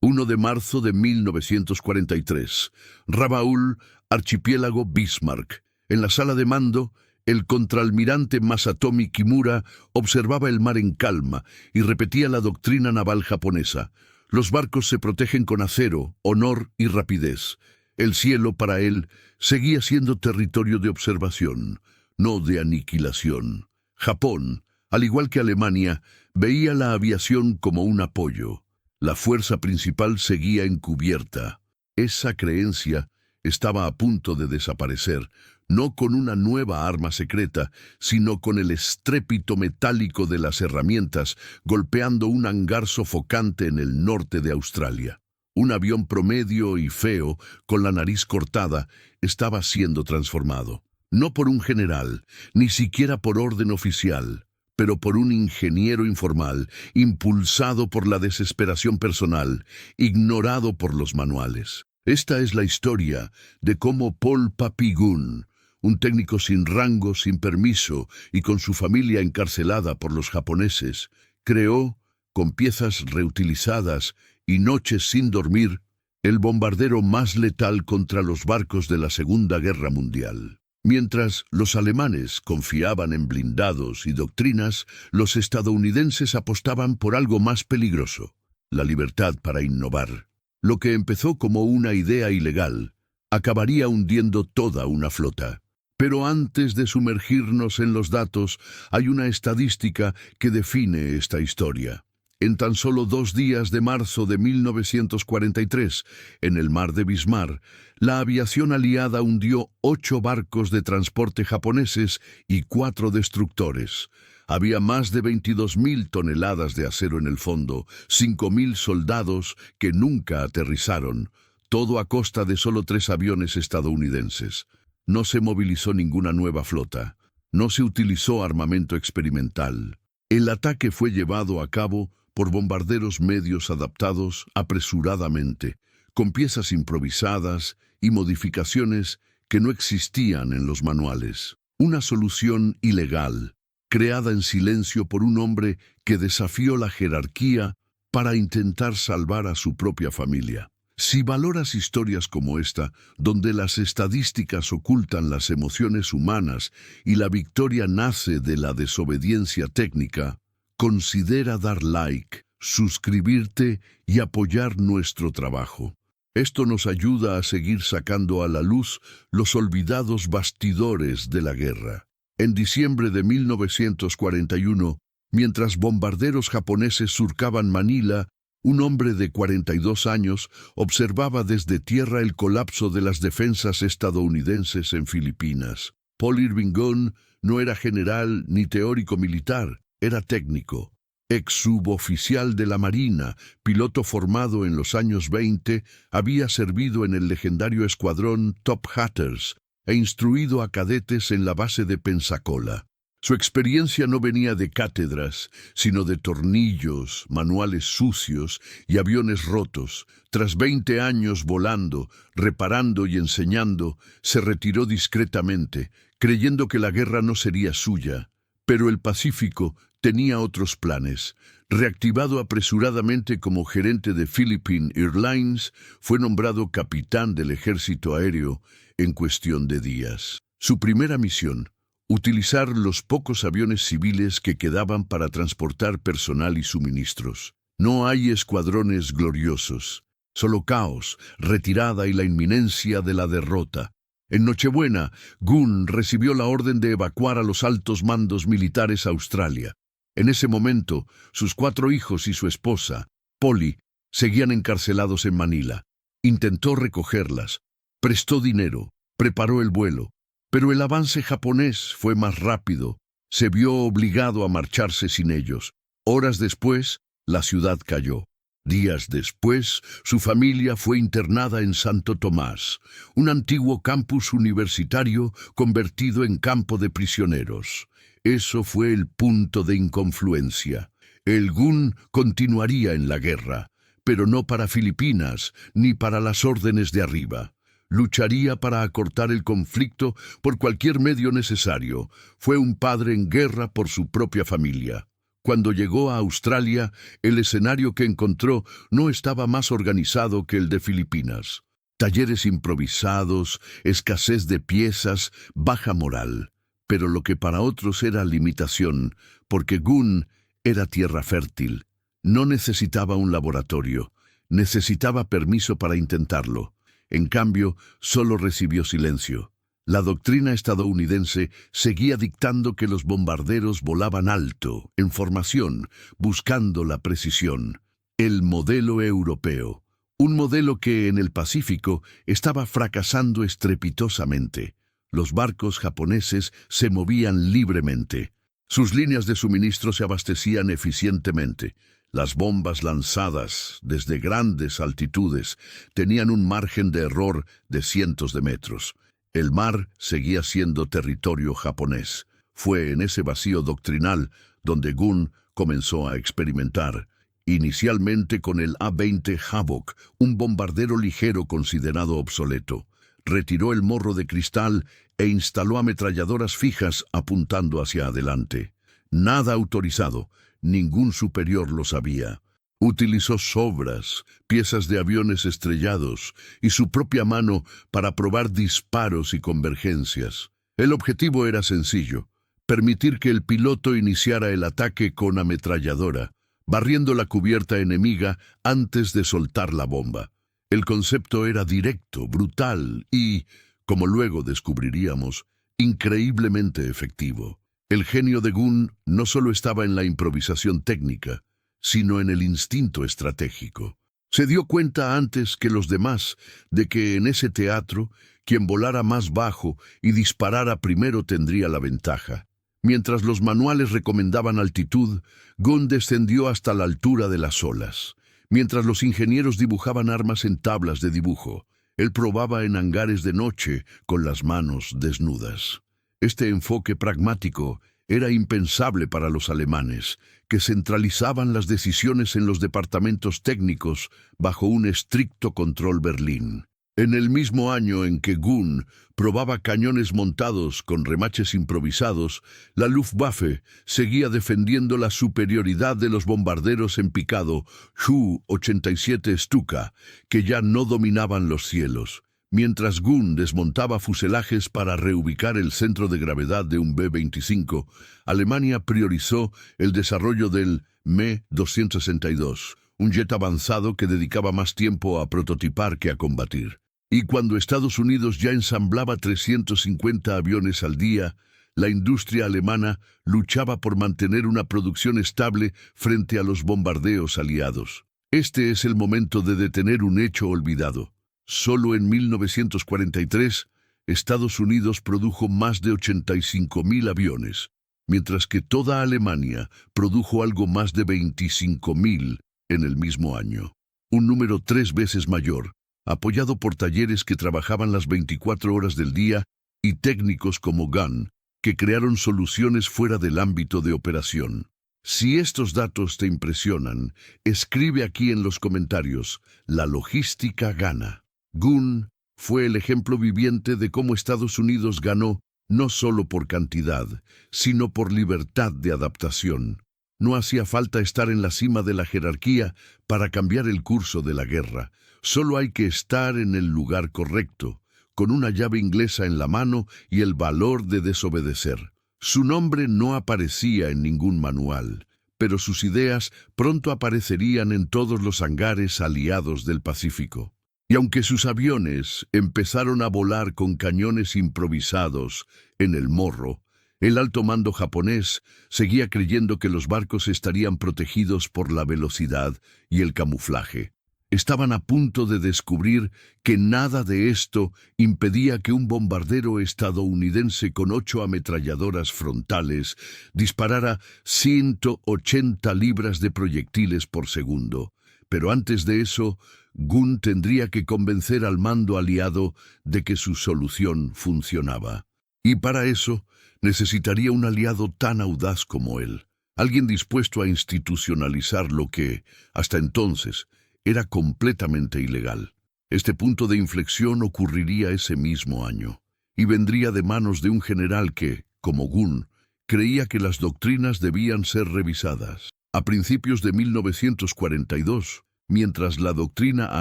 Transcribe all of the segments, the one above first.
1 de marzo de 1943. Rabaul, archipiélago Bismarck. En la sala de mando, el contraalmirante Masatomi Kimura observaba el mar en calma y repetía la doctrina naval japonesa. Los barcos se protegen con acero, honor y rapidez. El cielo, para él, seguía siendo territorio de observación, no de aniquilación. Japón, al igual que Alemania, veía la aviación como un apoyo. La fuerza principal seguía encubierta. Esa creencia estaba a punto de desaparecer, no con una nueva arma secreta, sino con el estrépito metálico de las herramientas golpeando un hangar sofocante en el norte de Australia. Un avión promedio y feo, con la nariz cortada, estaba siendo transformado. No por un general, ni siquiera por orden oficial, pero por un ingeniero informal, impulsado por la desesperación personal, ignorado por los manuales. Esta es la historia de cómo Paul Papy-Gun, un técnico sin rango, sin permiso y con su familia encarcelada por los japoneses, creó, con piezas reutilizadas y noches sin dormir, el bombardero más letal contra los barcos de la Segunda Guerra Mundial. Mientras los alemanes confiaban en blindados y doctrinas, los estadounidenses apostaban por algo más peligroso: la libertad para innovar. Lo que empezó como una idea ilegal acabaría hundiendo toda una flota. Pero antes de sumergirnos en los datos, hay una estadística que define esta historia. En tan solo 2 días de marzo de 1943, en el mar de Bismarck, la aviación aliada hundió 8 barcos de transporte japoneses y 4 destructores. Había más de 22.000 toneladas de acero en el fondo, 5.000 soldados que nunca aterrizaron, todo a costa de solo 3 aviones estadounidenses. No se movilizó ninguna nueva flota, no se utilizó armamento experimental. El ataque fue llevado a cabo por bombarderos medios adaptados apresuradamente, con piezas improvisadas y modificaciones que no existían en los manuales. Una solución ilegal, creada en silencio por un hombre que desafió la jerarquía para intentar salvar a su propia familia. Si valoras historias como esta, donde las estadísticas ocultan las emociones humanas y la victoria nace de la desobediencia técnica, considera dar like, suscribirte y apoyar nuestro trabajo. Esto nos ayuda a seguir sacando a la luz los olvidados bastidores de la guerra. En diciembre de 1941, mientras bombarderos japoneses surcaban Manila, un hombre de 42 años observaba desde tierra el colapso de las defensas estadounidenses en Filipinas. Paul Irving Gunn no era general ni teórico militar, era técnico. Ex suboficial de la Marina, piloto formado en los años 20, había servido en el legendario escuadrón Top Hatters e instruido a cadetes en la base de Pensacola. Su experiencia no venía de cátedras, sino de tornillos, manuales sucios y aviones rotos. Tras 20 años volando, reparando y enseñando, se retiró discretamente, creyendo que la guerra no sería suya. Pero el Pacífico tenía otros planes. Reactivado apresuradamente como gerente de Philippine Airlines, fue nombrado capitán del ejército aéreo en cuestión de días. Su primera misión: utilizar los pocos aviones civiles que quedaban para transportar personal y suministros. No hay escuadrones gloriosos, solo caos, retirada y la inminencia de la derrota. En Nochebuena, Gunn recibió la orden de evacuar a los altos mandos militares a Australia. En ese momento, sus 4 hijos y su esposa, Polly, seguían encarcelados en Manila. Intentó recogerlas, prestó dinero, preparó el vuelo, pero el avance japonés fue más rápido. Se vio obligado a marcharse sin ellos. Horas después, la ciudad cayó. Días después, su familia fue internada en Santo Tomás, un antiguo campus universitario convertido en campo de prisioneros. Eso fue el punto de inconfluencia. El Gunn continuaría en la guerra, pero no para Filipinas ni para las órdenes de arriba. Lucharía para acortar el conflicto por cualquier medio necesario. Fue un padre en guerra por su propia familia. Cuando llegó a Australia, el escenario que encontró no estaba más organizado que el de Filipinas. Talleres improvisados, escasez de piezas, baja moral. Pero lo que para otros era limitación, porque Gun era tierra fértil. No necesitaba un laboratorio, necesitaba permiso para intentarlo. En cambio, solo recibió silencio. La doctrina estadounidense seguía dictando que los bombarderos volaban alto, en formación, buscando la precisión. El modelo europeo. Un modelo que en el Pacífico estaba fracasando estrepitosamente. Los barcos japoneses se movían libremente. Sus líneas de suministro se abastecían eficientemente. Las bombas lanzadas desde grandes altitudes tenían un margen de error de cientos de metros. El mar seguía siendo territorio japonés. Fue en ese vacío doctrinal donde Gun comenzó a experimentar. Inicialmente con el A-20 Havoc, un bombardero ligero considerado obsoleto. Retiró el morro de cristal e instaló ametralladoras fijas apuntando hacia adelante. Nada autorizado, ningún superior lo sabía. Utilizó sobras, piezas de aviones estrellados y su propia mano para probar disparos y convergencias. El objetivo era sencillo: permitir que el piloto iniciara el ataque con ametralladora, barriendo la cubierta enemiga antes de soltar la bomba. El concepto era directo, brutal y, como luego descubriríamos, increíblemente efectivo. El genio de Gun no solo estaba en la improvisación técnica, sino en el instinto estratégico. Se dio cuenta antes que los demás de que en ese teatro, quien volara más bajo y disparara primero tendría la ventaja. Mientras los manuales recomendaban altitud, Gun descendió hasta la altura de las olas. Mientras los ingenieros dibujaban armas en tablas de dibujo, él probaba en hangares de noche con las manos desnudas. Este enfoque pragmático era impensable para los alemanes, que centralizaban las decisiones en los departamentos técnicos bajo un estricto control Berlín. En el mismo año en que Gun probaba cañones montados con remaches improvisados, la Luftwaffe seguía defendiendo la superioridad de los bombarderos en picado Ju-87 Stuka, que ya no dominaban los cielos. Mientras Gun desmontaba fuselajes para reubicar el centro de gravedad de un B-25, Alemania priorizó el desarrollo del Me-262, un jet avanzado que dedicaba más tiempo a prototipar que a combatir. Y cuando Estados Unidos ya ensamblaba 350 aviones al día, la industria alemana luchaba por mantener una producción estable frente a los bombardeos aliados. Este es el momento de detener un hecho olvidado. Solo en 1943, Estados Unidos produjo más de 85.000 aviones, mientras que toda Alemania produjo algo más de 25.000 en el mismo año. Un número 3 veces mayor, apoyado por talleres que trabajaban las 24 horas del día y técnicos como Gun, que crearon soluciones fuera del ámbito de operación. Si estos datos te impresionan, escribe aquí en los comentarios: la logística gana. Gun fue el ejemplo viviente de cómo Estados Unidos ganó no solo por cantidad, sino por libertad de adaptación. No hacía falta estar en la cima de la jerarquía para cambiar el curso de la guerra. Solo hay que estar en el lugar correcto, con una llave inglesa en la mano y el valor de desobedecer. Su nombre no aparecía en ningún manual, pero sus ideas pronto aparecerían en todos los hangares aliados del Pacífico. Y aunque sus aviones empezaron a volar con cañones improvisados en el morro, el alto mando japonés seguía creyendo que los barcos estarían protegidos por la velocidad y el camuflaje. Estaban a punto de descubrir que nada de esto impedía que un bombardero estadounidense con 8 ametralladoras frontales disparara 180 libras de proyectiles por segundo. Pero antes de eso, Gun tendría que convencer al mando aliado de que su solución funcionaba. Y para eso necesitaría un aliado tan audaz como él, alguien dispuesto a institucionalizar lo que, hasta entonces, era completamente ilegal. Este punto de inflexión ocurriría ese mismo año, y vendría de manos de un general que, como Gun, creía que las doctrinas debían ser revisadas. A principios de 1942, mientras la doctrina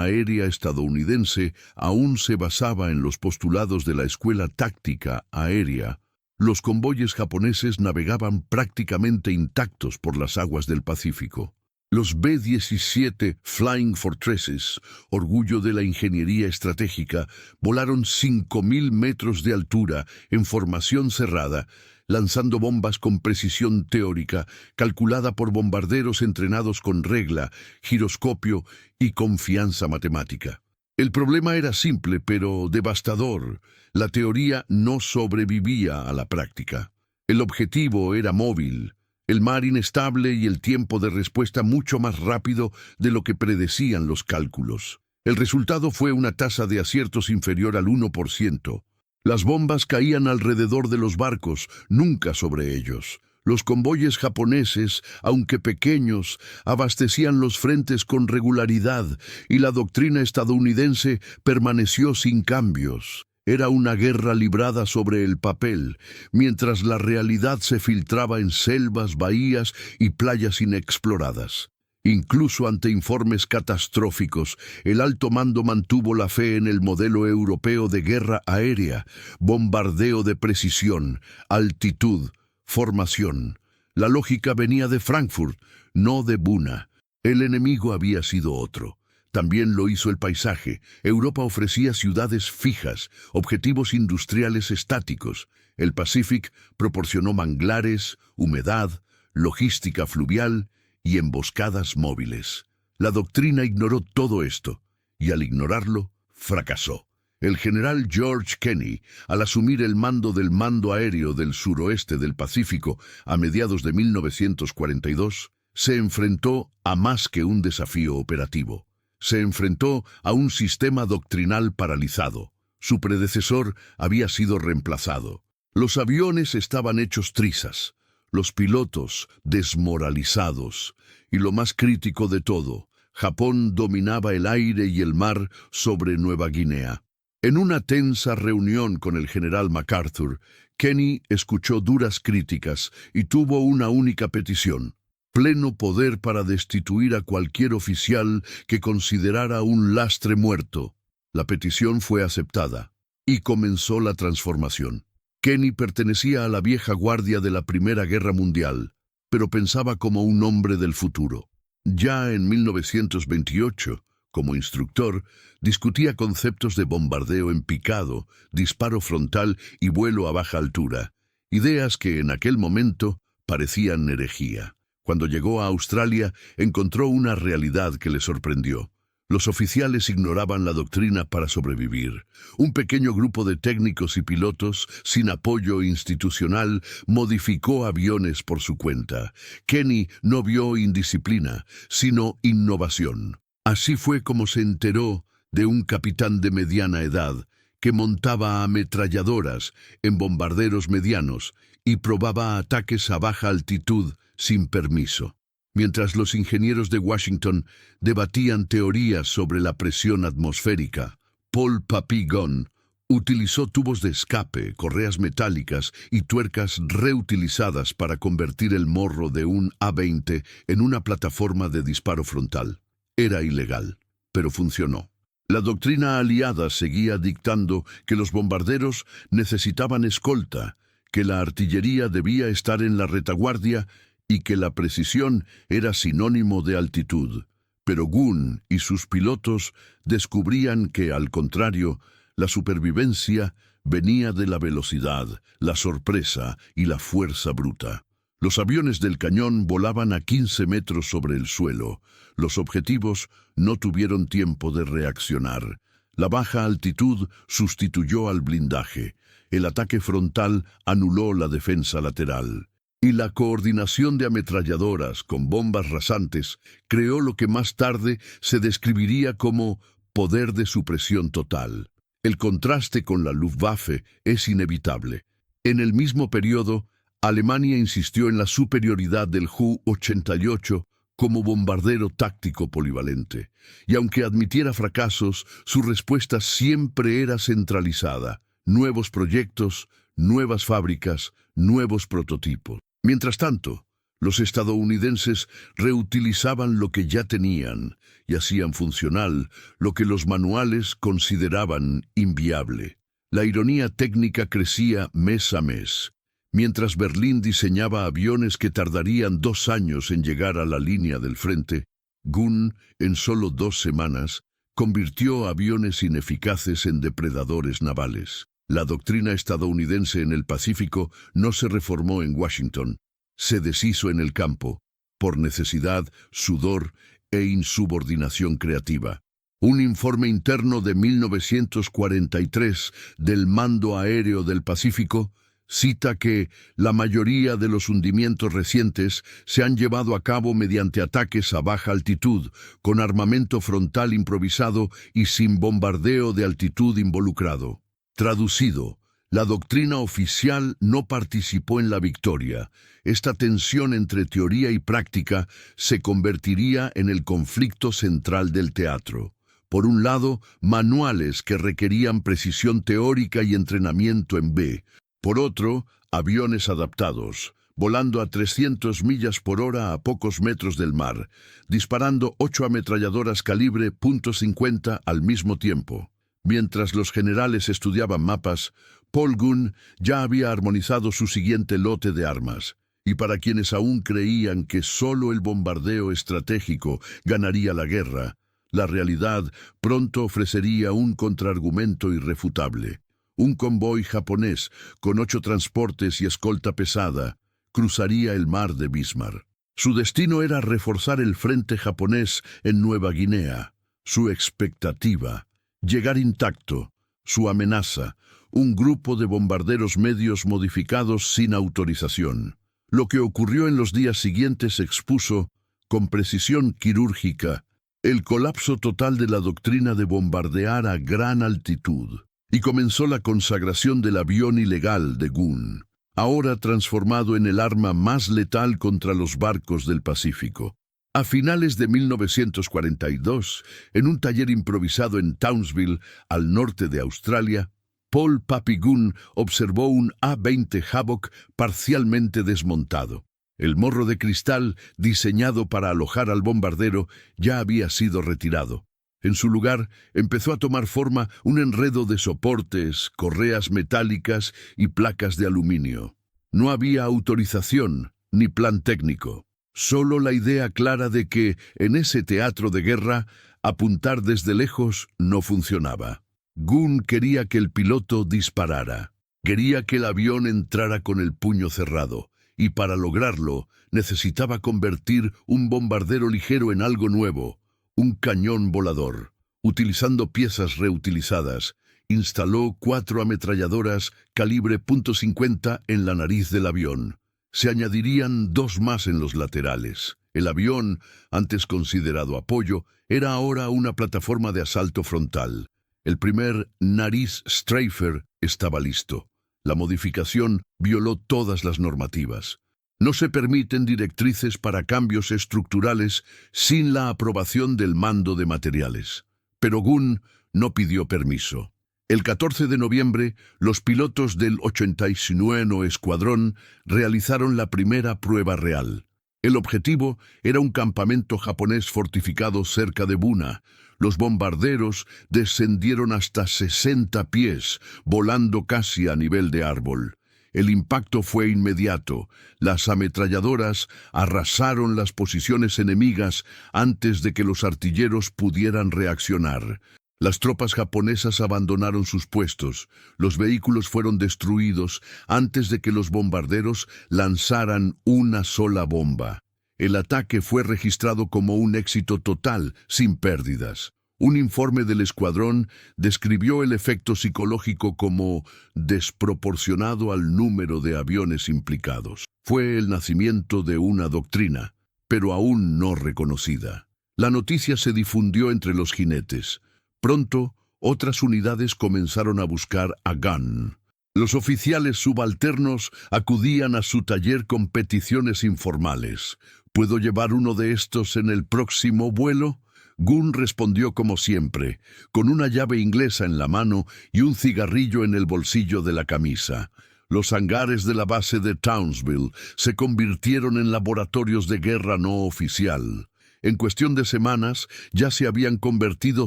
aérea estadounidense aún se basaba en los postulados de la Escuela Táctica Aérea, los convoyes japoneses navegaban prácticamente intactos por las aguas del Pacífico. Los B-17 Flying Fortresses, orgullo de la ingeniería estratégica, volaron 5.000 metros de altura en formación cerrada, lanzando bombas con precisión teórica, calculada por bombarderos entrenados con regla, giroscopio y confianza matemática. El problema era simple, pero devastador. La teoría no sobrevivía a la práctica. El objetivo era móvil, el mar inestable y el tiempo de respuesta mucho más rápido de lo que predecían los cálculos. El resultado fue una tasa de aciertos inferior al 1%. Las bombas caían alrededor de los barcos, nunca sobre ellos. Los convoyes japoneses, aunque pequeños, abastecían los frentes con regularidad y la doctrina estadounidense permaneció sin cambios. Era una guerra librada sobre el papel, mientras la realidad se filtraba en selvas, bahías y playas inexploradas. Incluso ante informes catastróficos, el alto mando mantuvo la fe en el modelo europeo de guerra aérea, bombardeo de precisión, altitud, formación. La lógica venía de Frankfurt, no de Buna. El enemigo había sido otro. También lo hizo el paisaje. Europa ofrecía ciudades fijas, objetivos industriales estáticos. El Pacific proporcionó manglares, humedad, logística fluvial y emboscadas móviles. La doctrina ignoró todo esto, y al ignorarlo, fracasó. El general George Kenney, al asumir el mando del mando aéreo del suroeste del Pacífico a mediados de 1942, se enfrentó a más que un desafío operativo. Se enfrentó a un sistema doctrinal paralizado. Su predecesor había sido reemplazado. Los aviones estaban hechos trizas, los pilotos desmoralizados, y lo más crítico de todo, Japón dominaba el aire y el mar sobre Nueva Guinea. En una tensa reunión con el general MacArthur, Kenney escuchó duras críticas y tuvo una única petición: pleno poder para destituir a cualquier oficial que considerara un lastre muerto. La petición fue aceptada, y comenzó la transformación. Kenney pertenecía a la vieja guardia de la Primera Guerra Mundial, pero pensaba como un hombre del futuro. Ya en 1928, como instructor, discutía conceptos de bombardeo en picado, disparo frontal y vuelo a baja altura, ideas que en aquel momento parecían herejía. Cuando llegó a Australia, encontró una realidad que le sorprendió. Los oficiales ignoraban la doctrina para sobrevivir. Un pequeño grupo de técnicos y pilotos, sin apoyo institucional, modificó aviones por su cuenta. Kenney no vio indisciplina, sino innovación. Así fue como se enteró de un capitán de mediana edad que montaba ametralladoras en bombarderos medianos y probaba ataques a baja altitud sin permiso. Mientras los ingenieros de Washington debatían teorías sobre la presión atmosférica, Paul Papillon utilizó tubos de escape, correas metálicas y tuercas reutilizadas para convertir el morro de un A-20 en una plataforma de disparo frontal. Era ilegal, pero funcionó. La doctrina aliada seguía dictando que los bombarderos necesitaban escolta, que la artillería debía estar en la retaguardia y que la precisión era sinónimo de altitud. Pero Gunn y sus pilotos descubrían que, al contrario, la supervivencia venía de la velocidad, la sorpresa y la fuerza bruta. Los aviones del cañón volaban a 15 metros sobre el suelo. Los objetivos no tuvieron tiempo de reaccionar. La baja altitud sustituyó al blindaje. El ataque frontal anuló la defensa lateral. Y la coordinación de ametralladoras con bombas rasantes creó lo que más tarde se describiría como poder de supresión total. El contraste con la Luftwaffe es inevitable. En el mismo periodo, Alemania insistió en la superioridad del Ju-88 como bombardero táctico polivalente, y aunque admitiera fracasos, su respuesta siempre era centralizada: nuevos proyectos, nuevas fábricas, nuevos prototipos. Mientras tanto, los estadounidenses reutilizaban lo que ya tenían y hacían funcional lo que los manuales consideraban inviable. La ironía técnica crecía mes a mes. Mientras Berlín diseñaba aviones que tardarían 2 años en llegar a la línea del frente, Gunn, en solo 2 semanas, convirtió aviones ineficaces en depredadores navales. La doctrina estadounidense en el Pacífico no se reformó en Washington, se deshizo en el campo, por necesidad, sudor e insubordinación creativa. Un informe interno de 1943 del Mando Aéreo del Pacífico cita que la mayoría de los hundimientos recientes se han llevado a cabo mediante ataques a baja altitud, con armamento frontal improvisado y sin bombardeo de altitud involucrado. Traducido, la doctrina oficial no participó en la victoria. Esta tensión entre teoría y práctica se convertiría en el conflicto central del teatro. Por un lado, manuales que requerían precisión teórica y entrenamiento en B. Por otro, aviones adaptados, volando a 300 millas por hora a pocos metros del mar, disparando 8 ametralladoras calibre .50 al mismo tiempo. Mientras los generales estudiaban mapas, Paul Gunn ya había armonizado su siguiente lote de armas. Y para quienes aún creían que solo el bombardeo estratégico ganaría la guerra, la realidad pronto ofrecería un contraargumento irrefutable. Un convoy japonés, con 8 transportes y escolta pesada, cruzaría el mar de Bismarck. Su destino era reforzar el frente japonés en Nueva Guinea. Su expectativa, llegar intacto. Su amenaza, un grupo de bombarderos medios modificados sin autorización. Lo que ocurrió en los días siguientes expuso, con precisión quirúrgica, el colapso total de la doctrina de bombardear a gran altitud. Y comenzó la consagración del avión ilegal de Gunn, ahora transformado en el arma más letal contra los barcos del Pacífico. A finales de 1942, en un taller improvisado en Townsville, al norte de Australia, Paul "Papi" Gunn observó un A-20 Havoc parcialmente desmontado. El morro de cristal, diseñado para alojar al bombardero, ya había sido retirado. En su lugar, empezó a tomar forma un enredo de soportes, correas metálicas y placas de aluminio. No había autorización ni plan técnico, solo la idea clara de que, en ese teatro de guerra, apuntar desde lejos no funcionaba. Gunn quería que el piloto disparara. Quería que el avión entrara con el puño cerrado, y para lograrlo necesitaba convertir un bombardero ligero en algo nuevo. Un cañón volador. Utilizando piezas reutilizadas, instaló 4 ametralladoras calibre .50 en la nariz del avión. Se añadirían 2 más en los laterales. El avión, antes considerado apoyo, era ahora una plataforma de asalto frontal. El primer nariz Streifer estaba listo. La modificación violó todas las normativas. No se permiten directrices para cambios estructurales sin la aprobación del mando de materiales. Pero Gunn no pidió permiso. El 14 de noviembre, los pilotos del 89º Escuadrón realizaron la primera prueba real. El objetivo era un campamento japonés fortificado cerca de Buna. Los bombarderos descendieron hasta 60 pies, volando casi a nivel de árbol. El impacto fue inmediato. Las ametralladoras arrasaron las posiciones enemigas antes de que los artilleros pudieran reaccionar. Las tropas japonesas abandonaron sus puestos. Los vehículos fueron destruidos antes de que los bombarderos lanzaran una sola bomba. El ataque fue registrado como un éxito total, sin pérdidas. Un informe del escuadrón describió el efecto psicológico como desproporcionado al número de aviones implicados. Fue el nacimiento de una doctrina, pero aún no reconocida. La noticia se difundió entre los jinetes. Pronto, otras unidades comenzaron a buscar a Gunn. Los oficiales subalternos acudían a su taller con peticiones informales. ¿Puedo llevar uno de estos en el próximo vuelo? Gunn respondió como siempre, con una llave inglesa en la mano y un cigarrillo en el bolsillo de la camisa. Los hangares de la base de Townsville se convirtieron en laboratorios de guerra no oficial. En cuestión de semanas ya se habían convertido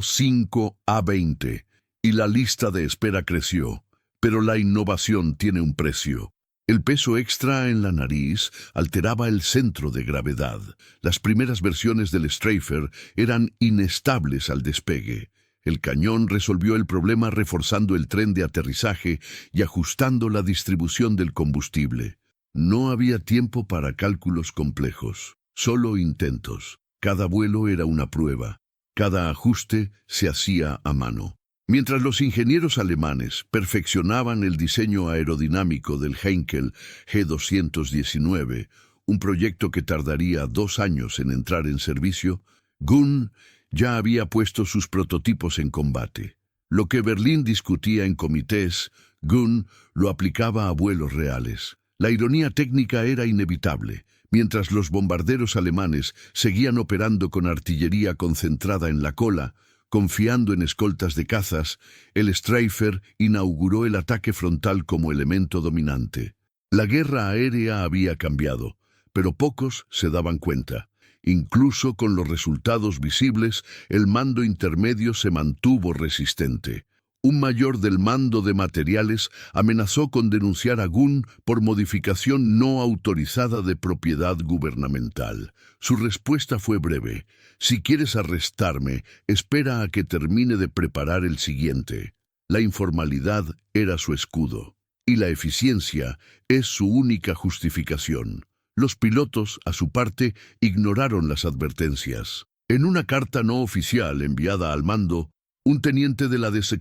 5 a 20, y la lista de espera creció. Pero la innovación tiene un precio. El peso extra en la nariz alteraba el centro de gravedad. Las primeras versiones del Stryfer eran inestables al despegue. El cañón resolvió el problema reforzando el tren de aterrizaje y ajustando la distribución del combustible. No había tiempo para cálculos complejos, solo intentos. Cada vuelo era una prueba. Cada ajuste se hacía a mano. Mientras los ingenieros alemanes perfeccionaban el diseño aerodinámico del Heinkel G219, un proyecto que tardaría 2 años en entrar en servicio, Gunn ya había puesto sus prototipos en combate. Lo que Berlín discutía en comités, Gunn lo aplicaba a vuelos reales. La ironía técnica era inevitable. Mientras los bombarderos alemanes seguían operando con artillería concentrada en la cola, confiando en escoltas de cazas, el Stryfer inauguró el ataque frontal como elemento dominante. La guerra aérea había cambiado, pero pocos se daban cuenta. Incluso con los resultados visibles, el mando intermedio se mantuvo resistente. Un mayor del mando de materiales amenazó con denunciar a Gunn por modificación no autorizada de propiedad gubernamental. Su respuesta fue breve: si quieres arrestarme, espera a que termine de preparar el siguiente. La informalidad era su escudo, y la eficiencia es su única justificación. Los pilotos, a su parte, ignoraron las advertencias. En una carta no oficial enviada al mando, un teniente de la DZ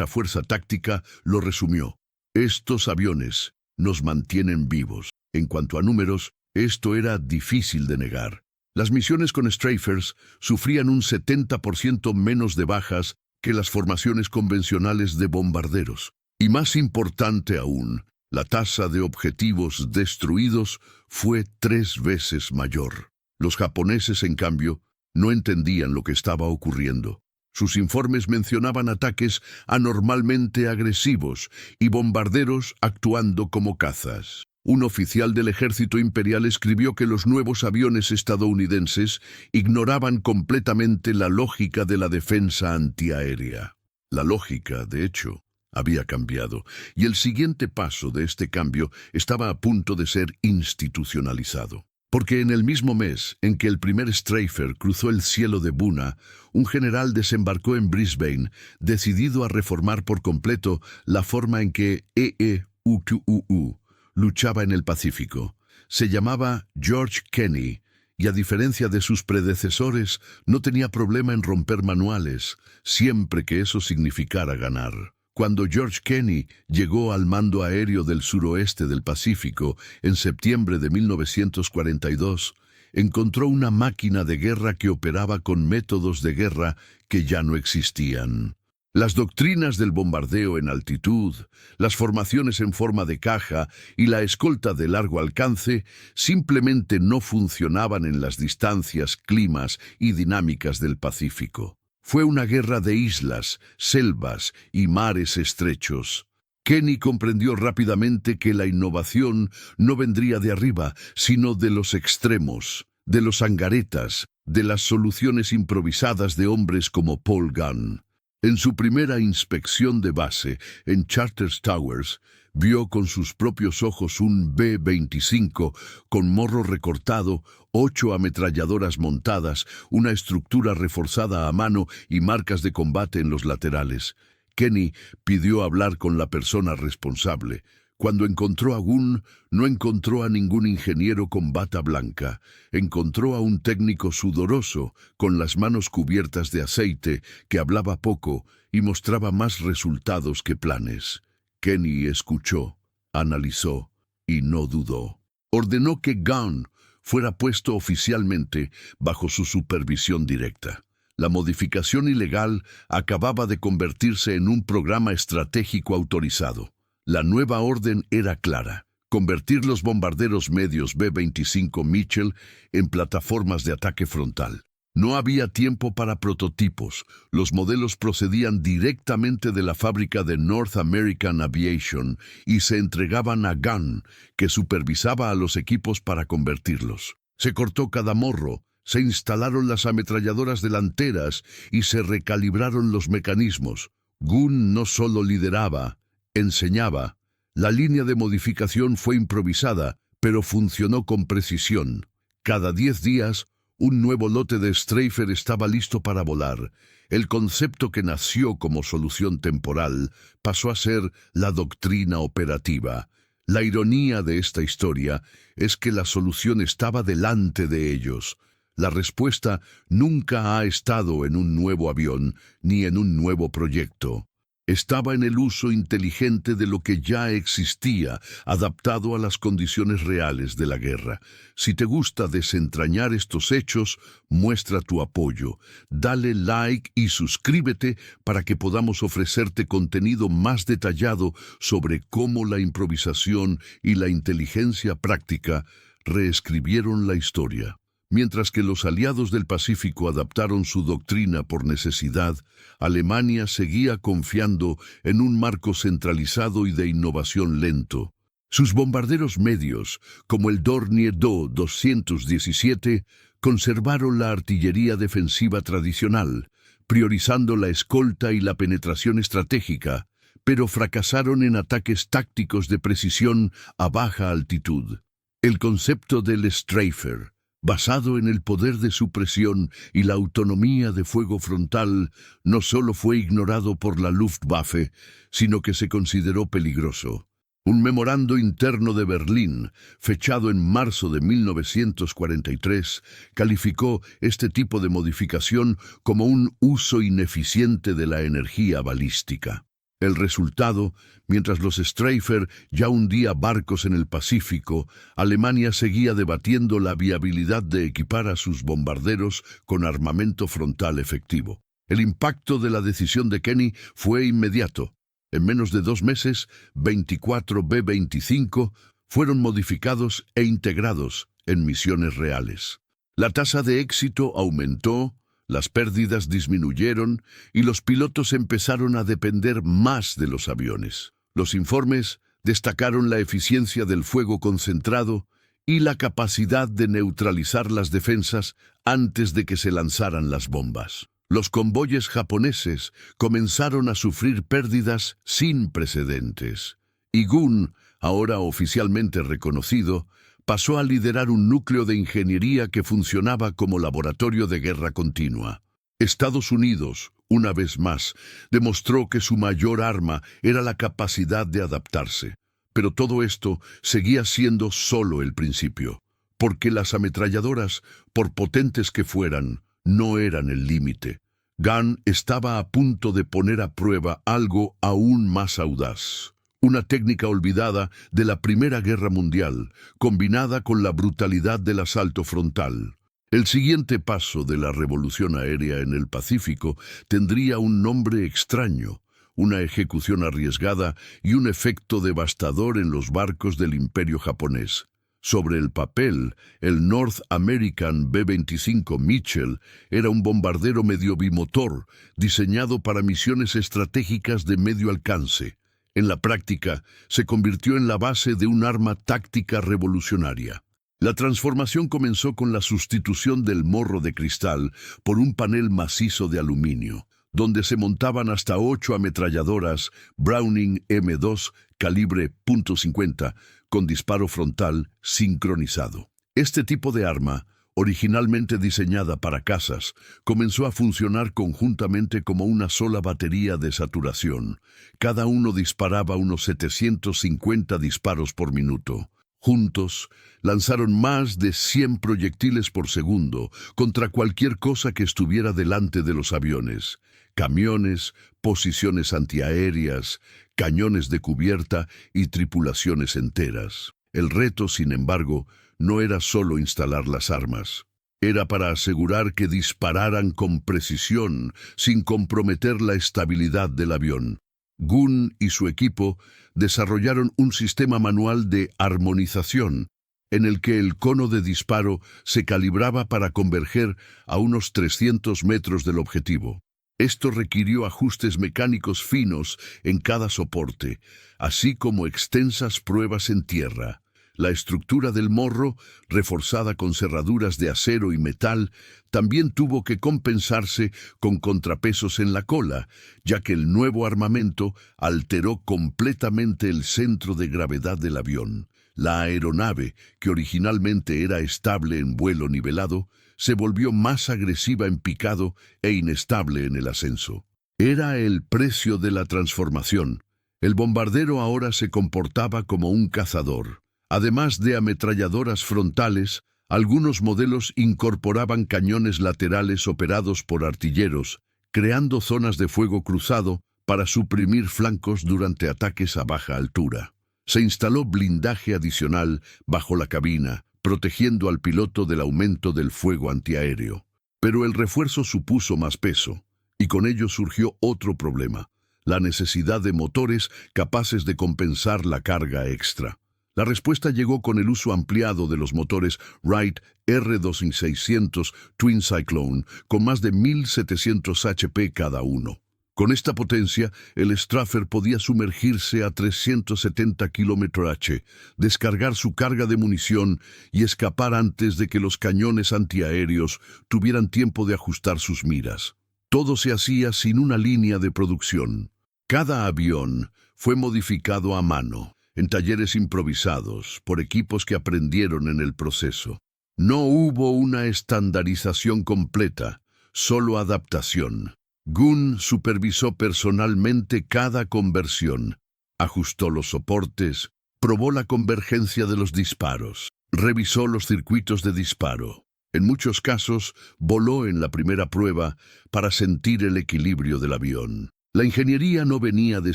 Fuerza Táctica lo resumió: estos aviones nos mantienen vivos. En cuanto a números, esto era difícil de negar. Las misiones con Stryfers sufrían un 70% menos de bajas que las formaciones convencionales de bombarderos. Y más importante aún, la tasa de objetivos destruidos fue 3 veces mayor. Los japoneses, en cambio, no entendían lo que estaba ocurriendo. Sus informes mencionaban ataques anormalmente agresivos y bombarderos actuando como cazas. Un oficial del ejército imperial escribió que los nuevos aviones estadounidenses ignoraban completamente la lógica de la defensa antiaérea. La lógica, de hecho, había cambiado, y el siguiente paso de este cambio estaba a punto de ser institucionalizado. Porque en el mismo mes en que el primer Stryfer cruzó el cielo de Buna, un general desembarcó en Brisbane, decidido a reformar por completo la forma en que EEUTUU luchaba en el Pacífico. Se llamaba George Kenney, y a diferencia de sus predecesores, no tenía problema en romper manuales, siempre que eso significara ganar. Cuando George Kenney llegó al mando aéreo del suroeste del Pacífico en septiembre de 1942, encontró una máquina de guerra que operaba con métodos de guerra que ya no existían. Las doctrinas del bombardeo en altitud, las formaciones en forma de caja y la escolta de largo alcance simplemente no funcionaban en las distancias, climas y dinámicas del Pacífico. Fue una guerra de islas, selvas y mares estrechos. Kenney comprendió rápidamente que la innovación no vendría de arriba, sino de los extremos, de los hangaretas, de las soluciones improvisadas de hombres como Paul Gunn. En su primera inspección de base, en Charters Towers, vio con sus propios ojos un B-25 con morro recortado, 8 ametralladoras montadas, una estructura reforzada a mano y marcas de combate en los laterales. Kenney pidió hablar con la persona responsable. Cuando encontró a Gunn, no encontró a ningún ingeniero con bata blanca. Encontró a un técnico sudoroso, con las manos cubiertas de aceite, que hablaba poco y mostraba más resultados que planes. Kenney escuchó, analizó y no dudó. Ordenó que Gunn fuera puesto oficialmente bajo su supervisión directa. La modificación ilegal acababa de convertirse en un programa estratégico autorizado. La nueva orden era clara: convertir los bombarderos medios B-25 Mitchell en plataformas de ataque frontal. No había tiempo para prototipos. Los modelos procedían directamente de la fábrica de North American Aviation y se entregaban a Gunn, que supervisaba a los equipos para convertirlos. Se cortó cada morro, se instalaron las ametralladoras delanteras y se recalibraron los mecanismos. Gunn no solo lideraba, enseñaba. La línea de modificación fue improvisada, pero funcionó con precisión. Cada 10 días, un nuevo lote de Stryfer estaba listo para volar. El concepto que nació como solución temporal pasó a ser la doctrina operativa. La ironía de esta historia es que la solución estaba delante de ellos. La respuesta nunca ha estado en un nuevo avión ni en un nuevo proyecto. Estaba en el uso inteligente de lo que ya existía, adaptado a las condiciones reales de la guerra. Si te gusta desentrañar estos hechos, muestra tu apoyo. Dale like y suscríbete para que podamos ofrecerte contenido más detallado sobre cómo la improvisación y la inteligencia práctica reescribieron la historia. Mientras que los aliados del Pacífico adaptaron su doctrina por necesidad, Alemania seguía confiando en un marco centralizado y de innovación lento. Sus bombarderos medios, como el Dornier Do 217, conservaron la artillería defensiva tradicional, priorizando la escolta y la penetración estratégica, pero fracasaron en ataques tácticos de precisión a baja altitud. El concepto del Stryfer, basado en el poder de supresión y la autonomía de fuego frontal, no solo fue ignorado por la Luftwaffe, sino que se consideró peligroso. Un memorando interno de Berlín, fechado en marzo de 1943, calificó este tipo de modificación como un uso ineficiente de la energía balística. El resultado, mientras los Stryfer ya hundía barcos en el Pacífico, Alemania seguía debatiendo la viabilidad de equipar a sus bombarderos con armamento frontal efectivo. El impacto de la decisión de Kenny fue inmediato. En menos de 2 meses, 24 B-25 fueron modificados e integrados en misiones reales. La tasa de éxito aumentó, las pérdidas disminuyeron y los pilotos empezaron a depender más de los aviones. Los informes destacaron la eficiencia del fuego concentrado y la capacidad de neutralizar las defensas antes de que se lanzaran las bombas. Los convoyes japoneses comenzaron a sufrir pérdidas sin precedentes. Y Gunn, ahora oficialmente reconocido, pasó a liderar un núcleo de ingeniería que funcionaba como laboratorio de guerra continua. Estados Unidos, una vez más, demostró que su mayor arma era la capacidad de adaptarse. Pero todo esto seguía siendo solo el principio, porque las ametralladoras, por potentes que fueran, no eran el límite. Gunn estaba a punto de poner a prueba algo aún más audaz. Una técnica olvidada de la Primera Guerra Mundial, combinada con la brutalidad del asalto frontal. El siguiente paso de la revolución aérea en el Pacífico tendría un nombre extraño, una ejecución arriesgada y un efecto devastador en los barcos del Imperio japonés. Sobre el papel, el North American B-25 Mitchell era un bombardero medio bimotor, diseñado para misiones estratégicas de medio alcance. En la práctica, se convirtió en la base de un arma táctica revolucionaria. La transformación comenzó con la sustitución del morro de cristal por un panel macizo de aluminio, donde se montaban hasta 8 ametralladoras Browning M2 calibre .50 con disparo frontal sincronizado. Este tipo de arma, originalmente diseñada para cazas, comenzó a funcionar conjuntamente como una sola batería de saturación. Cada uno disparaba unos 750 disparos por minuto. Juntos, lanzaron más de 100 proyectiles por segundo contra cualquier cosa que estuviera delante de los aviones. Camiones, posiciones antiaéreas, cañones de cubierta y tripulaciones enteras. El reto, sin embargo, no era solo instalar las armas. Era para asegurar que dispararan con precisión, sin comprometer la estabilidad del avión. Gunn y su equipo desarrollaron un sistema manual de armonización, en el que el cono de disparo se calibraba para converger a unos 300 metros del objetivo. Esto requirió ajustes mecánicos finos en cada soporte, así como extensas pruebas en tierra. La estructura del morro, reforzada con cerraduras de acero y metal, también tuvo que compensarse con contrapesos en la cola, ya que el nuevo armamento alteró completamente el centro de gravedad del avión. La aeronave, que originalmente era estable en vuelo nivelado, se volvió más agresiva en picado e inestable en el ascenso. Era el precio de la transformación. El bombardero ahora se comportaba como un cazador. Además de ametralladoras frontales, algunos modelos incorporaban cañones laterales operados por artilleros, creando zonas de fuego cruzado para suprimir flancos durante ataques a baja altura. Se instaló blindaje adicional bajo la cabina, protegiendo al piloto del aumento del fuego antiaéreo. Pero el refuerzo supuso más peso, y con ello surgió otro problema: la necesidad de motores capaces de compensar la carga extra. La respuesta llegó con el uso ampliado de los motores Wright R2600 Twin Cyclone, con más de 1700 HP cada uno. Con esta potencia, el Straffer podía sumergirse a 370 km/h, descargar su carga de munición y escapar antes de que los cañones antiaéreos tuvieran tiempo de ajustar sus miras. Todo se hacía sin una línea de producción. Cada avión fue modificado a mano, en talleres improvisados, por equipos que aprendieron en el proceso. No hubo una estandarización completa, solo adaptación. Gunn supervisó personalmente cada conversión, ajustó los soportes, probó la convergencia de los disparos, revisó los circuitos de disparo. En muchos casos, voló en la primera prueba para sentir el equilibrio del avión. La ingeniería no venía de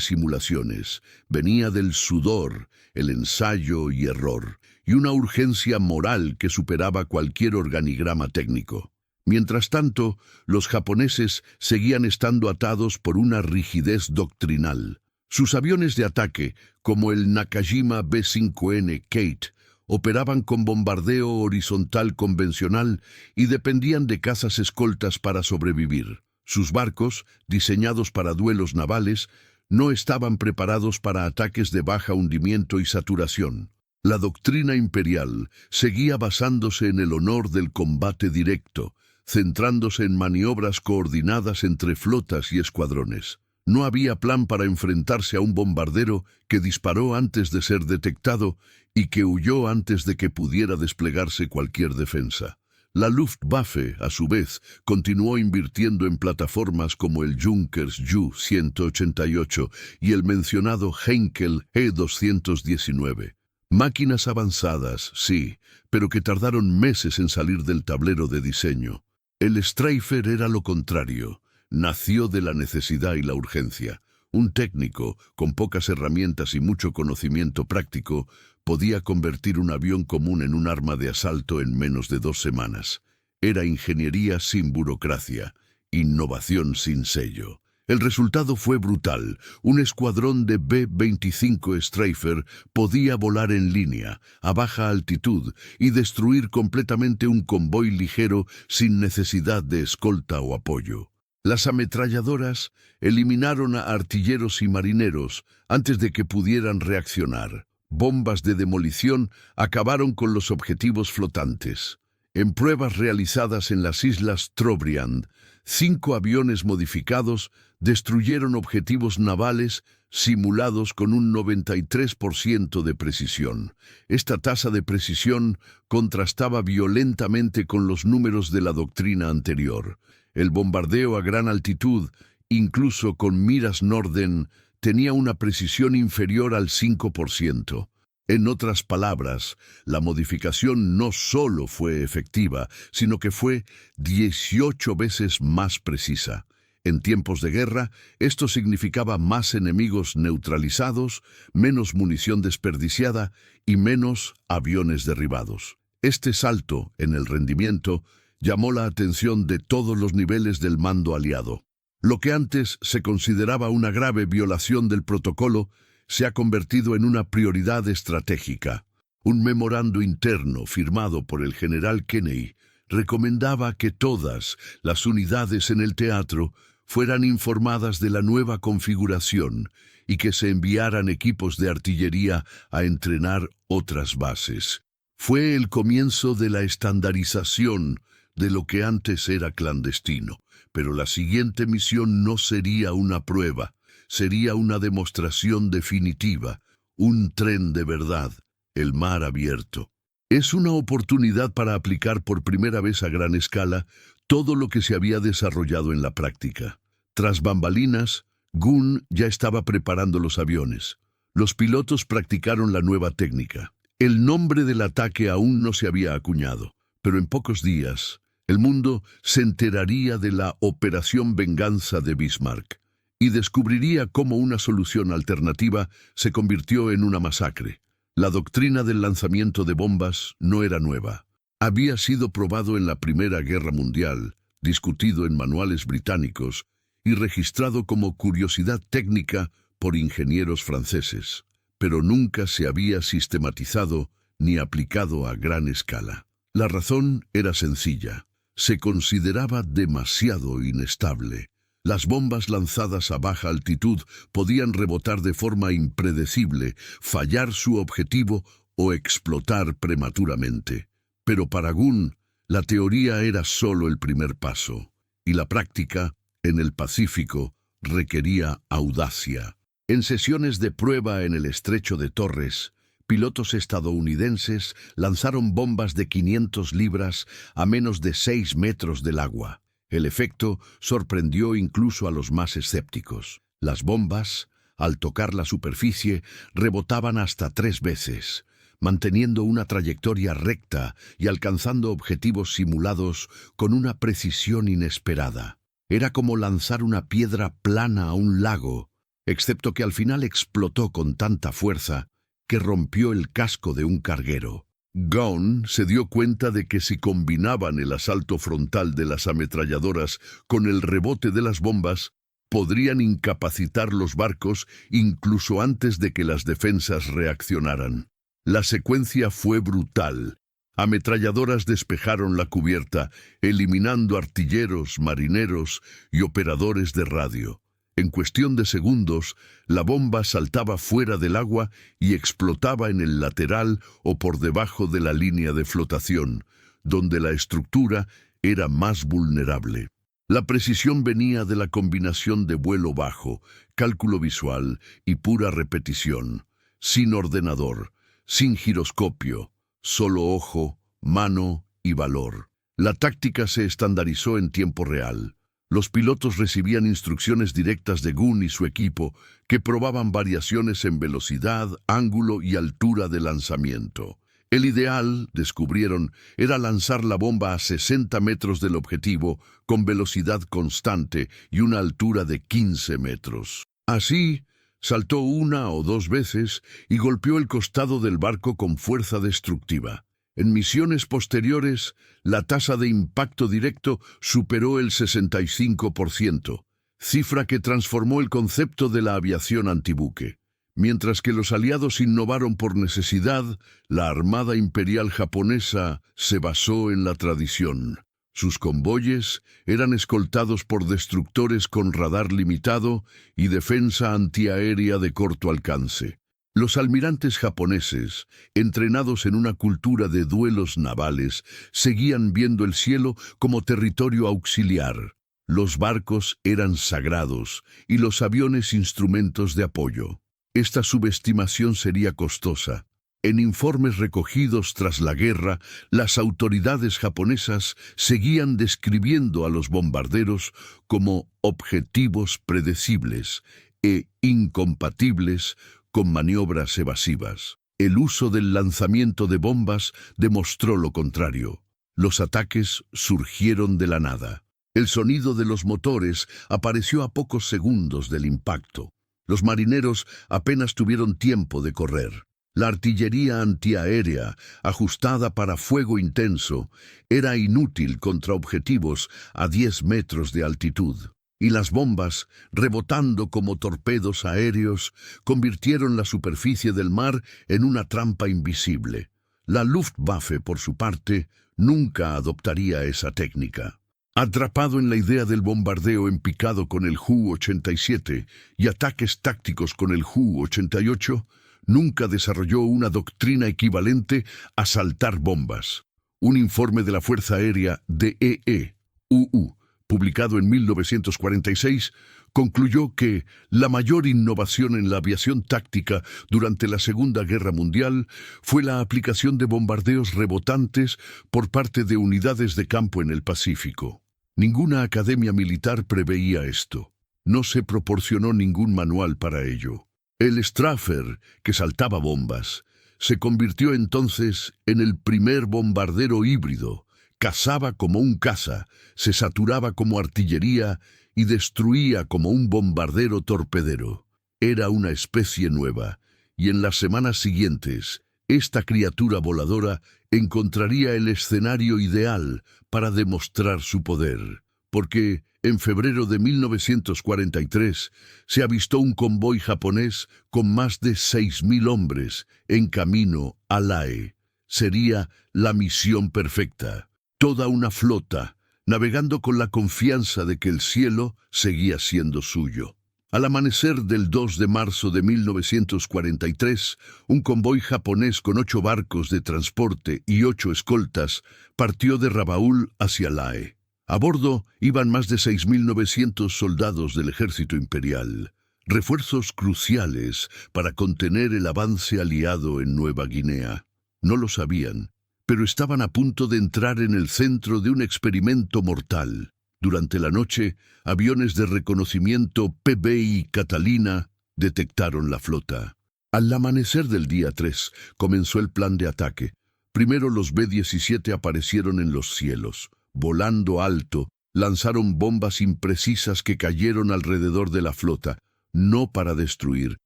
simulaciones, venía del sudor, el ensayo y error, y una urgencia moral que superaba cualquier organigrama técnico. Mientras tanto, los japoneses seguían estando atados por una rigidez doctrinal. Sus aviones de ataque, como el Nakajima B-5N Kate, operaban con bombardeo horizontal convencional y dependían de cazas escoltas para sobrevivir. Sus barcos, diseñados para duelos navales, no estaban preparados para ataques de baja hundimiento y saturación. La doctrina imperial seguía basándose en el honor del combate directo, centrándose en maniobras coordinadas entre flotas y escuadrones. No había plan para enfrentarse a un bombardero que disparó antes de ser detectado y que huyó antes de que pudiera desplegarse cualquier defensa. La Luftwaffe, a su vez, continuó invirtiendo en plataformas como el Junkers Ju-188 y el mencionado Heinkel E-219. Máquinas avanzadas, sí, pero que tardaron meses en salir del tablero de diseño. El Straffer era lo contrario. Nació de la necesidad y la urgencia. Un técnico, con pocas herramientas y mucho conocimiento práctico, podía convertir un avión común en un arma de asalto en menos de 2 semanas. Era ingeniería sin burocracia, innovación sin sello. El resultado fue brutal. Un escuadrón de B-25 Straffer podía volar en línea, a baja altitud, y destruir completamente un convoy ligero sin necesidad de escolta o apoyo. Las ametralladoras eliminaron a artilleros y marineros antes de que pudieran reaccionar. Bombas de demolición acabaron con los objetivos flotantes. En pruebas realizadas en las islas Trobriand, 5 aviones modificados destruyeron objetivos navales simulados con un 93% de precisión. Esta tasa de precisión contrastaba violentamente con los números de la doctrina anterior. El bombardeo a gran altitud, incluso con miras Norden, tenía una precisión inferior al 5%. En otras palabras, la modificación no solo fue efectiva, sino que fue 18 veces más precisa. En tiempos de guerra, esto significaba más enemigos neutralizados, menos munición desperdiciada y menos aviones derribados. Este salto en el rendimiento llamó la atención de todos los niveles del mando aliado. Lo que antes se consideraba una grave violación del protocolo se ha convertido en una prioridad estratégica. Un memorando interno firmado por el general Kennedy recomendaba que todas las unidades en el teatro fueran informadas de la nueva configuración y que se enviaran equipos de artillería a entrenar otras bases. Fue el comienzo de la estandarización de lo que antes era clandestino, pero la siguiente misión no sería una prueba, sería una demostración definitiva, un tren de verdad, el mar abierto. Es una oportunidad para aplicar por primera vez a gran escala todo lo que se había desarrollado en la práctica. Tras bambalinas, Gunn ya estaba preparando los aviones. Los pilotos practicaron la nueva técnica. El nombre del ataque aún no se había acuñado, pero en pocos días el mundo se enteraría de la Operación Venganza de Bismarck y descubriría cómo una solución alternativa se convirtió en una masacre. La doctrina del lanzamiento de bombas no era nueva. Había sido probado en la Primera Guerra Mundial, discutido en manuales británicos y registrado como curiosidad técnica por ingenieros franceses, pero nunca se había sistematizado ni aplicado a gran escala. La razón era sencilla. Se consideraba demasiado inestable. Las bombas lanzadas a baja altitud podían rebotar de forma impredecible, fallar su objetivo o explotar prematuramente. Pero para Gunn, la teoría era solo el primer paso, y la práctica, en el Pacífico, requería audacia. En sesiones de prueba en el estrecho de Torres, pilotos estadounidenses lanzaron bombas de 500 libras a menos de 6 metros del agua. El efecto sorprendió incluso a los más escépticos. Las bombas, al tocar la superficie, rebotaban hasta 3 veces, manteniendo una trayectoria recta y alcanzando objetivos simulados con una precisión inesperada. Era como lanzar una piedra plana a un lago, excepto que al final explotó con tanta fuerza que rompió el casco de un carguero. Gunn se dio cuenta de que si combinaban el asalto frontal de las ametralladoras con el rebote de las bombas, podrían incapacitar los barcos incluso antes de que las defensas reaccionaran. La secuencia fue brutal. Ametralladoras despejaron la cubierta, eliminando artilleros, marineros y operadores de radio. En cuestión de segundos, la bomba saltaba fuera del agua y explotaba en el lateral o por debajo de la línea de flotación, donde la estructura era más vulnerable. La precisión venía de la combinación de vuelo bajo, cálculo visual y pura repetición, sin ordenador, sin giroscopio, solo ojo, mano y valor. La táctica se estandarizó en tiempo real. Los pilotos recibían instrucciones directas de Gunn y su equipo, que probaban variaciones en velocidad, ángulo y altura de lanzamiento. El ideal, descubrieron, era lanzar la bomba a 60 metros del objetivo, con velocidad constante y una altura de 15 metros. Así, saltó 1 o 2 veces y golpeó el costado del barco con fuerza destructiva. En misiones posteriores, la tasa de impacto directo superó el 65%, cifra que transformó el concepto de la aviación antibuque. Mientras que los aliados innovaron por necesidad, la Armada Imperial japonesa se basó en la tradición. Sus convoyes eran escoltados por destructores con radar limitado y defensa antiaérea de corto alcance. Los almirantes japoneses, entrenados en una cultura de duelos navales, seguían viendo el cielo como territorio auxiliar. Los barcos eran sagrados y los aviones instrumentos de apoyo. Esta subestimación sería costosa. En informes recogidos tras la guerra, las autoridades japonesas seguían describiendo a los bombarderos como objetivos predecibles e incompatibles con maniobras evasivas. El uso del lanzamiento de bombas demostró lo contrario. Los ataques surgieron de la nada. El sonido de los motores apareció a pocos segundos del impacto. Los marineros apenas tuvieron tiempo de correr. La artillería antiaérea, ajustada para fuego intenso, era inútil contra objetivos a 10 metros de altitud. Y las bombas, rebotando como torpedos aéreos, convirtieron la superficie del mar en una trampa invisible. La Luftwaffe, por su parte, nunca adoptaría esa técnica. Atrapado en la idea del bombardeo en picado con el Ju-87 y ataques tácticos con el Ju-88, nunca desarrolló una doctrina equivalente a saltar bombas. Un informe de la Fuerza Aérea DEE-UU, publicado en 1946, concluyó que la mayor innovación en la aviación táctica durante la Segunda Guerra Mundial fue la aplicación de bombardeos rebotantes por parte de unidades de campo en el Pacífico. Ninguna academia militar preveía esto. No se proporcionó ningún manual para ello. El Straffer, que saltaba bombas, se convirtió entonces en el primer bombardero híbrido. Cazaba como un caza, se saturaba como artillería y destruía como un bombardero torpedero. Era una especie nueva, y en las semanas siguientes, esta criatura voladora encontraría el escenario ideal para demostrar su poder, porque en febrero de 1943 se avistó un convoy japonés con más de 6.000 hombres en camino a Lae. Sería la misión perfecta. Toda una flota, navegando con la confianza de que el cielo seguía siendo suyo. Al amanecer del 2 de marzo de 1943, un convoy japonés con 8 barcos de transporte y 8 escoltas partió de Rabaul hacia Lae. A bordo iban más de 6.900 soldados del ejército imperial, refuerzos cruciales para contener el avance aliado en Nueva Guinea. No lo sabían, pero estaban a punto de entrar en el centro de un experimento mortal. Durante la noche, aviones de reconocimiento PBI Catalina detectaron la flota. Al amanecer del día 3, comenzó el plan de ataque. Primero los B-17 aparecieron en los cielos. Volando alto, lanzaron bombas imprecisas que cayeron alrededor de la flota, no para destruir,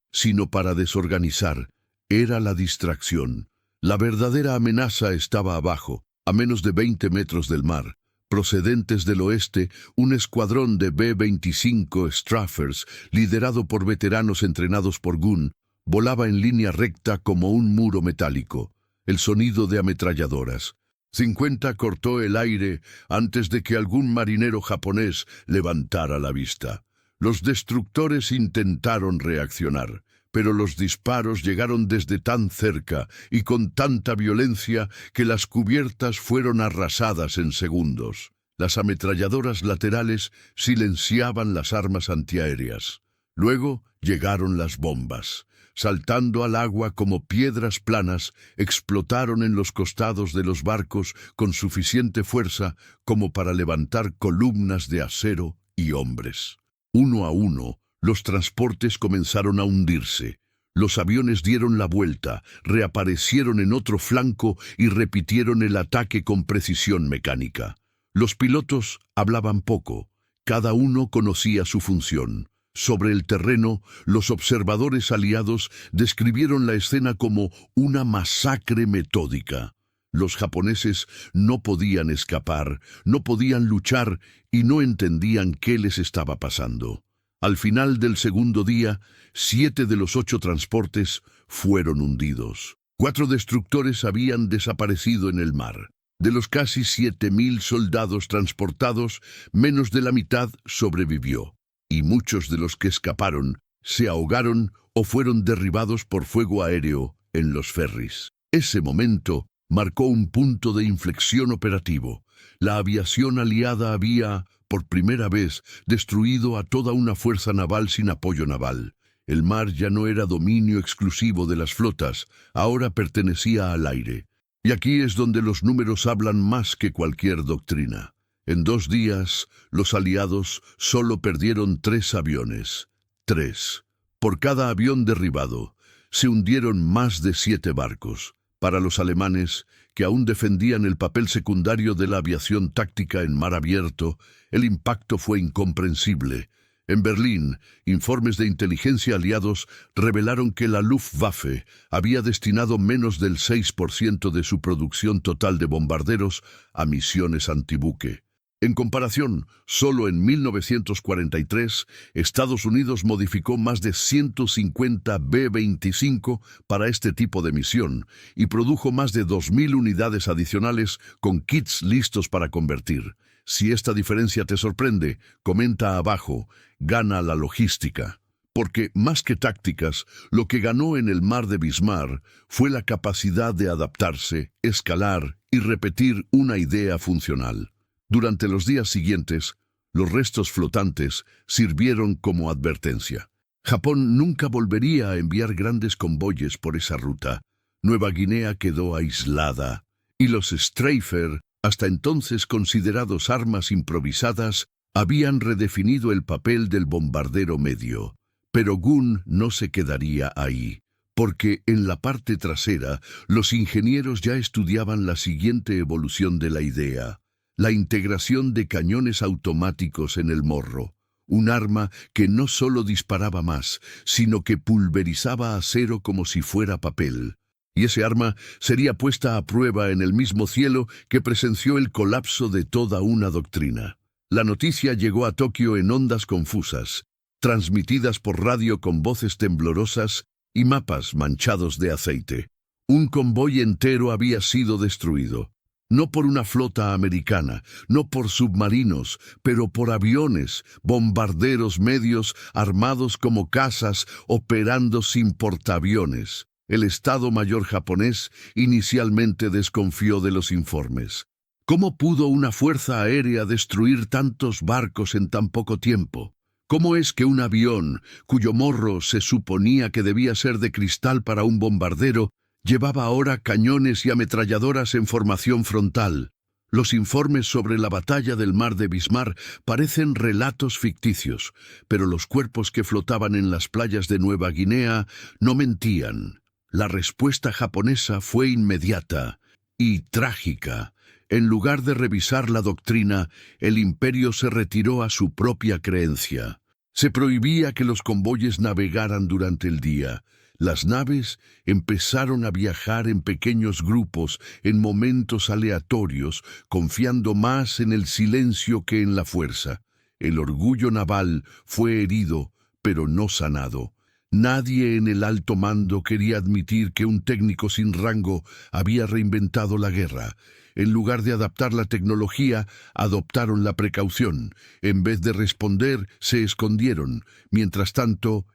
sino para desorganizar. Era la distracción. La verdadera amenaza estaba abajo, a menos de 20 metros del mar. Procedentes del oeste, un escuadrón de B-25 Straffers, liderado por veteranos entrenados por Gunn, volaba en línea recta como un muro metálico. El sonido de ametralladoras. 50 cortó el aire antes de que algún marinero japonés levantara la vista. Los destructores intentaron reaccionar, pero los disparos llegaron desde tan cerca y con tanta violencia que las cubiertas fueron arrasadas en segundos. Las ametralladoras laterales silenciaban las armas antiaéreas. Luego llegaron las bombas. Saltando al agua como piedras planas, explotaron en los costados de los barcos con suficiente fuerza como para levantar columnas de acero y hombres. Uno a uno, los transportes comenzaron a hundirse. Los aviones dieron la vuelta, reaparecieron en otro flanco y repitieron el ataque con precisión mecánica. Los pilotos hablaban poco, cada uno conocía su función. Sobre el terreno, los observadores aliados describieron la escena como una masacre metódica. Los japoneses no podían escapar, no podían luchar y no entendían qué les estaba pasando. Al final del segundo día, 7 de los 8 transportes fueron hundidos. 4 destructores habían desaparecido en el mar. De los casi 7.000 soldados transportados, menos de la mitad sobrevivió. Y muchos de los que escaparon se ahogaron o fueron derribados por fuego aéreo en los ferries. Ese momento marcó un punto de inflexión operativo. La aviación aliada había, por primera vez, destruido a toda una fuerza naval sin apoyo naval. El mar ya no era dominio exclusivo de las flotas, ahora pertenecía al aire. Y aquí es donde los números hablan más que cualquier doctrina. En 2 días, los aliados solo perdieron 3 aviones. 3. Por cada avión derribado, se hundieron más de 7 barcos. Para los alemanes, que aún defendían el papel secundario de la aviación táctica en mar abierto, el impacto fue incomprensible. En Berlín, informes de inteligencia aliados revelaron que la Luftwaffe había destinado menos del 6% de su producción total de bombarderos a misiones antibuque. En comparación, solo en 1943, Estados Unidos modificó más de 150 B-25 para este tipo de misión y produjo más de 2.000 unidades adicionales con kits listos para convertir. Si esta diferencia te sorprende, comenta abajo, gana la logística. Porque, más que tácticas, lo que ganó en el mar de Bismarck fue la capacidad de adaptarse, escalar y repetir una idea funcional. Durante los días siguientes, los restos flotantes sirvieron como advertencia. Japón nunca volvería a enviar grandes convoyes por esa ruta. Nueva Guinea quedó aislada, y los Streifer, hasta entonces considerados armas improvisadas, habían redefinido el papel del bombardero medio. Pero Gunn no se quedaría ahí, porque en la parte trasera los ingenieros ya estudiaban la siguiente evolución de la idea: la integración de cañones automáticos en el morro, un arma que no solo disparaba más, sino que pulverizaba acero como si fuera papel. Y ese arma sería puesta a prueba en el mismo cielo que presenció el colapso de toda una doctrina. La noticia llegó a Tokio en ondas confusas, transmitidas por radio con voces temblorosas y mapas manchados de aceite. Un convoy entero había sido destruido. No por una flota americana, no por submarinos, pero por aviones, bombarderos medios armados como cazas operando sin portaaviones. El Estado Mayor japonés inicialmente desconfió de los informes. ¿Cómo pudo una fuerza aérea destruir tantos barcos en tan poco tiempo? ¿Cómo es que un avión, cuyo morro se suponía que debía ser de cristal para un bombardero, llevaba ahora cañones y ametralladoras en formación frontal? Los informes sobre la batalla del mar de Bismarck parecen relatos ficticios, pero los cuerpos que flotaban en las playas de Nueva Guinea no mentían. La respuesta japonesa fue inmediata y trágica. En lugar de revisar la doctrina, el imperio se retiró a su propia creencia. Se prohibía que los convoyes navegaran durante el día. Las naves empezaron a viajar en pequeños grupos en momentos aleatorios, confiando más en el silencio que en la fuerza. El orgullo naval fue herido, pero no sanado. Nadie en el alto mando quería admitir que un técnico sin rango había reinventado la guerra. En lugar de adaptar la tecnología, adoptaron la precaución. En vez de responder, se escondieron. Mientras tanto,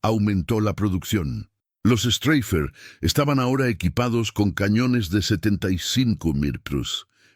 aumentó la producción. Los Streifer estaban ahora equipados con cañones de 75 mm,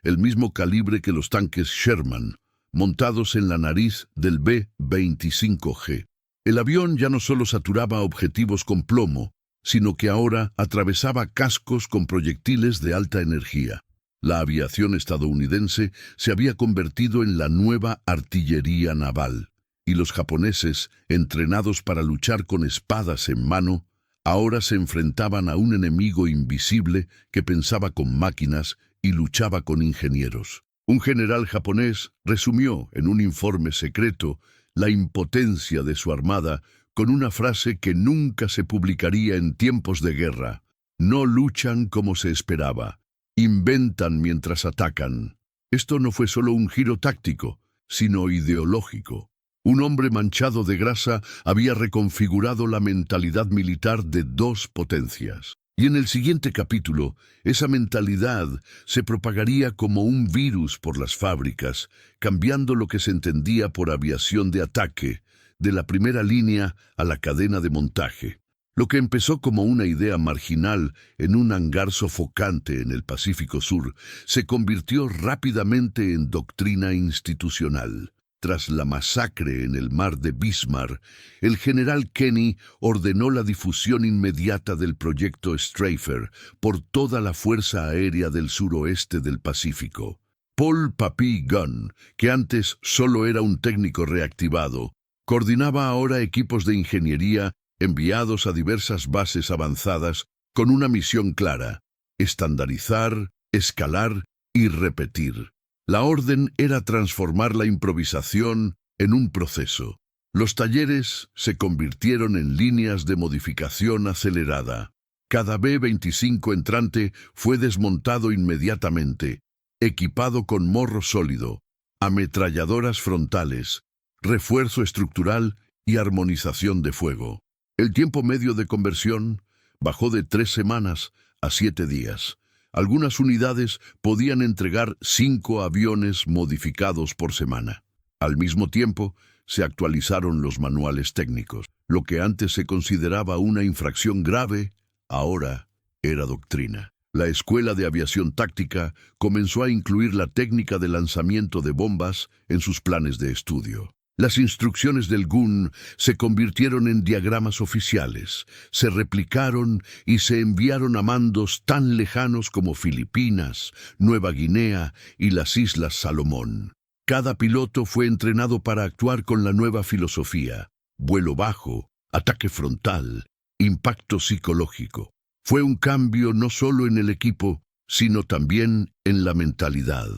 el mismo calibre que los tanques Sherman, montados en la nariz del B-25G. El avión ya no solo saturaba objetivos con plomo, sino que ahora atravesaba cascos con proyectiles de alta energía. La aviación estadounidense se había convertido en la nueva artillería naval, y los japoneses, entrenados para luchar con espadas en mano, ahora se enfrentaban a un enemigo invisible que pensaba con máquinas y luchaba con ingenieros. Un general japonés resumió en un informe secreto la impotencia de su armada con una frase que nunca se publicaría en tiempos de guerra: no luchan como se esperaba, inventan mientras atacan. Esto no fue solo un giro táctico, sino ideológico. Un hombre manchado de grasa había reconfigurado la mentalidad militar de dos potencias. Y en el siguiente capítulo, esa mentalidad se propagaría como un virus por las fábricas, cambiando lo que se entendía por aviación de ataque, de la primera línea a la cadena de montaje. Lo que empezó como una idea marginal en un hangar sofocante en el Pacífico Sur, se convirtió rápidamente en doctrina institucional. Tras la masacre en el mar de Bismarck, el general Kenney ordenó la difusión inmediata del proyecto Streifer por toda la Fuerza Aérea del suroeste del Pacífico. Paul Papy Gunn, que antes solo era un técnico reactivado, coordinaba ahora equipos de ingeniería enviados a diversas bases avanzadas con una misión clara: estandarizar, escalar y repetir. La orden era transformar la improvisación en un proceso. Los talleres se convirtieron en líneas de modificación acelerada. Cada B-25 entrante fue desmontado inmediatamente, equipado con morro sólido, ametralladoras frontales, refuerzo estructural y armonización de fuego. El tiempo medio de conversión bajó de 3 semanas a 7 días. Algunas unidades podían entregar 5 aviones modificados por semana. Al mismo tiempo, se actualizaron los manuales técnicos. Lo que antes se consideraba una infracción grave, ahora era doctrina. La Escuela de Aviación Táctica comenzó a incluir la técnica de lanzamiento de bombas en sus planes de estudio. Las instrucciones del GUN se convirtieron en diagramas oficiales, se replicaron y se enviaron a mandos tan lejanos como Filipinas, Nueva Guinea y las Islas Salomón. Cada piloto fue entrenado para actuar con la nueva filosofía: vuelo bajo, ataque frontal, impacto psicológico. Fue un cambio no solo en el equipo, sino también en la mentalidad.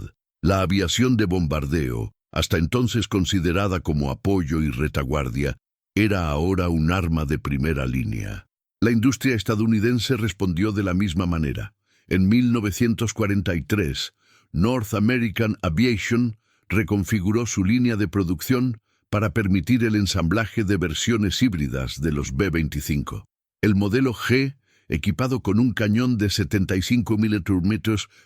La aviación de bombardeo, hasta entonces considerada como apoyo y retaguardia, era ahora un arma de primera línea. La industria estadounidense respondió de la misma manera. En 1943, North American Aviation reconfiguró su línea de producción para permitir el ensamblaje de versiones híbridas de los B-25. El modelo G, equipado con un cañón de 75 mm,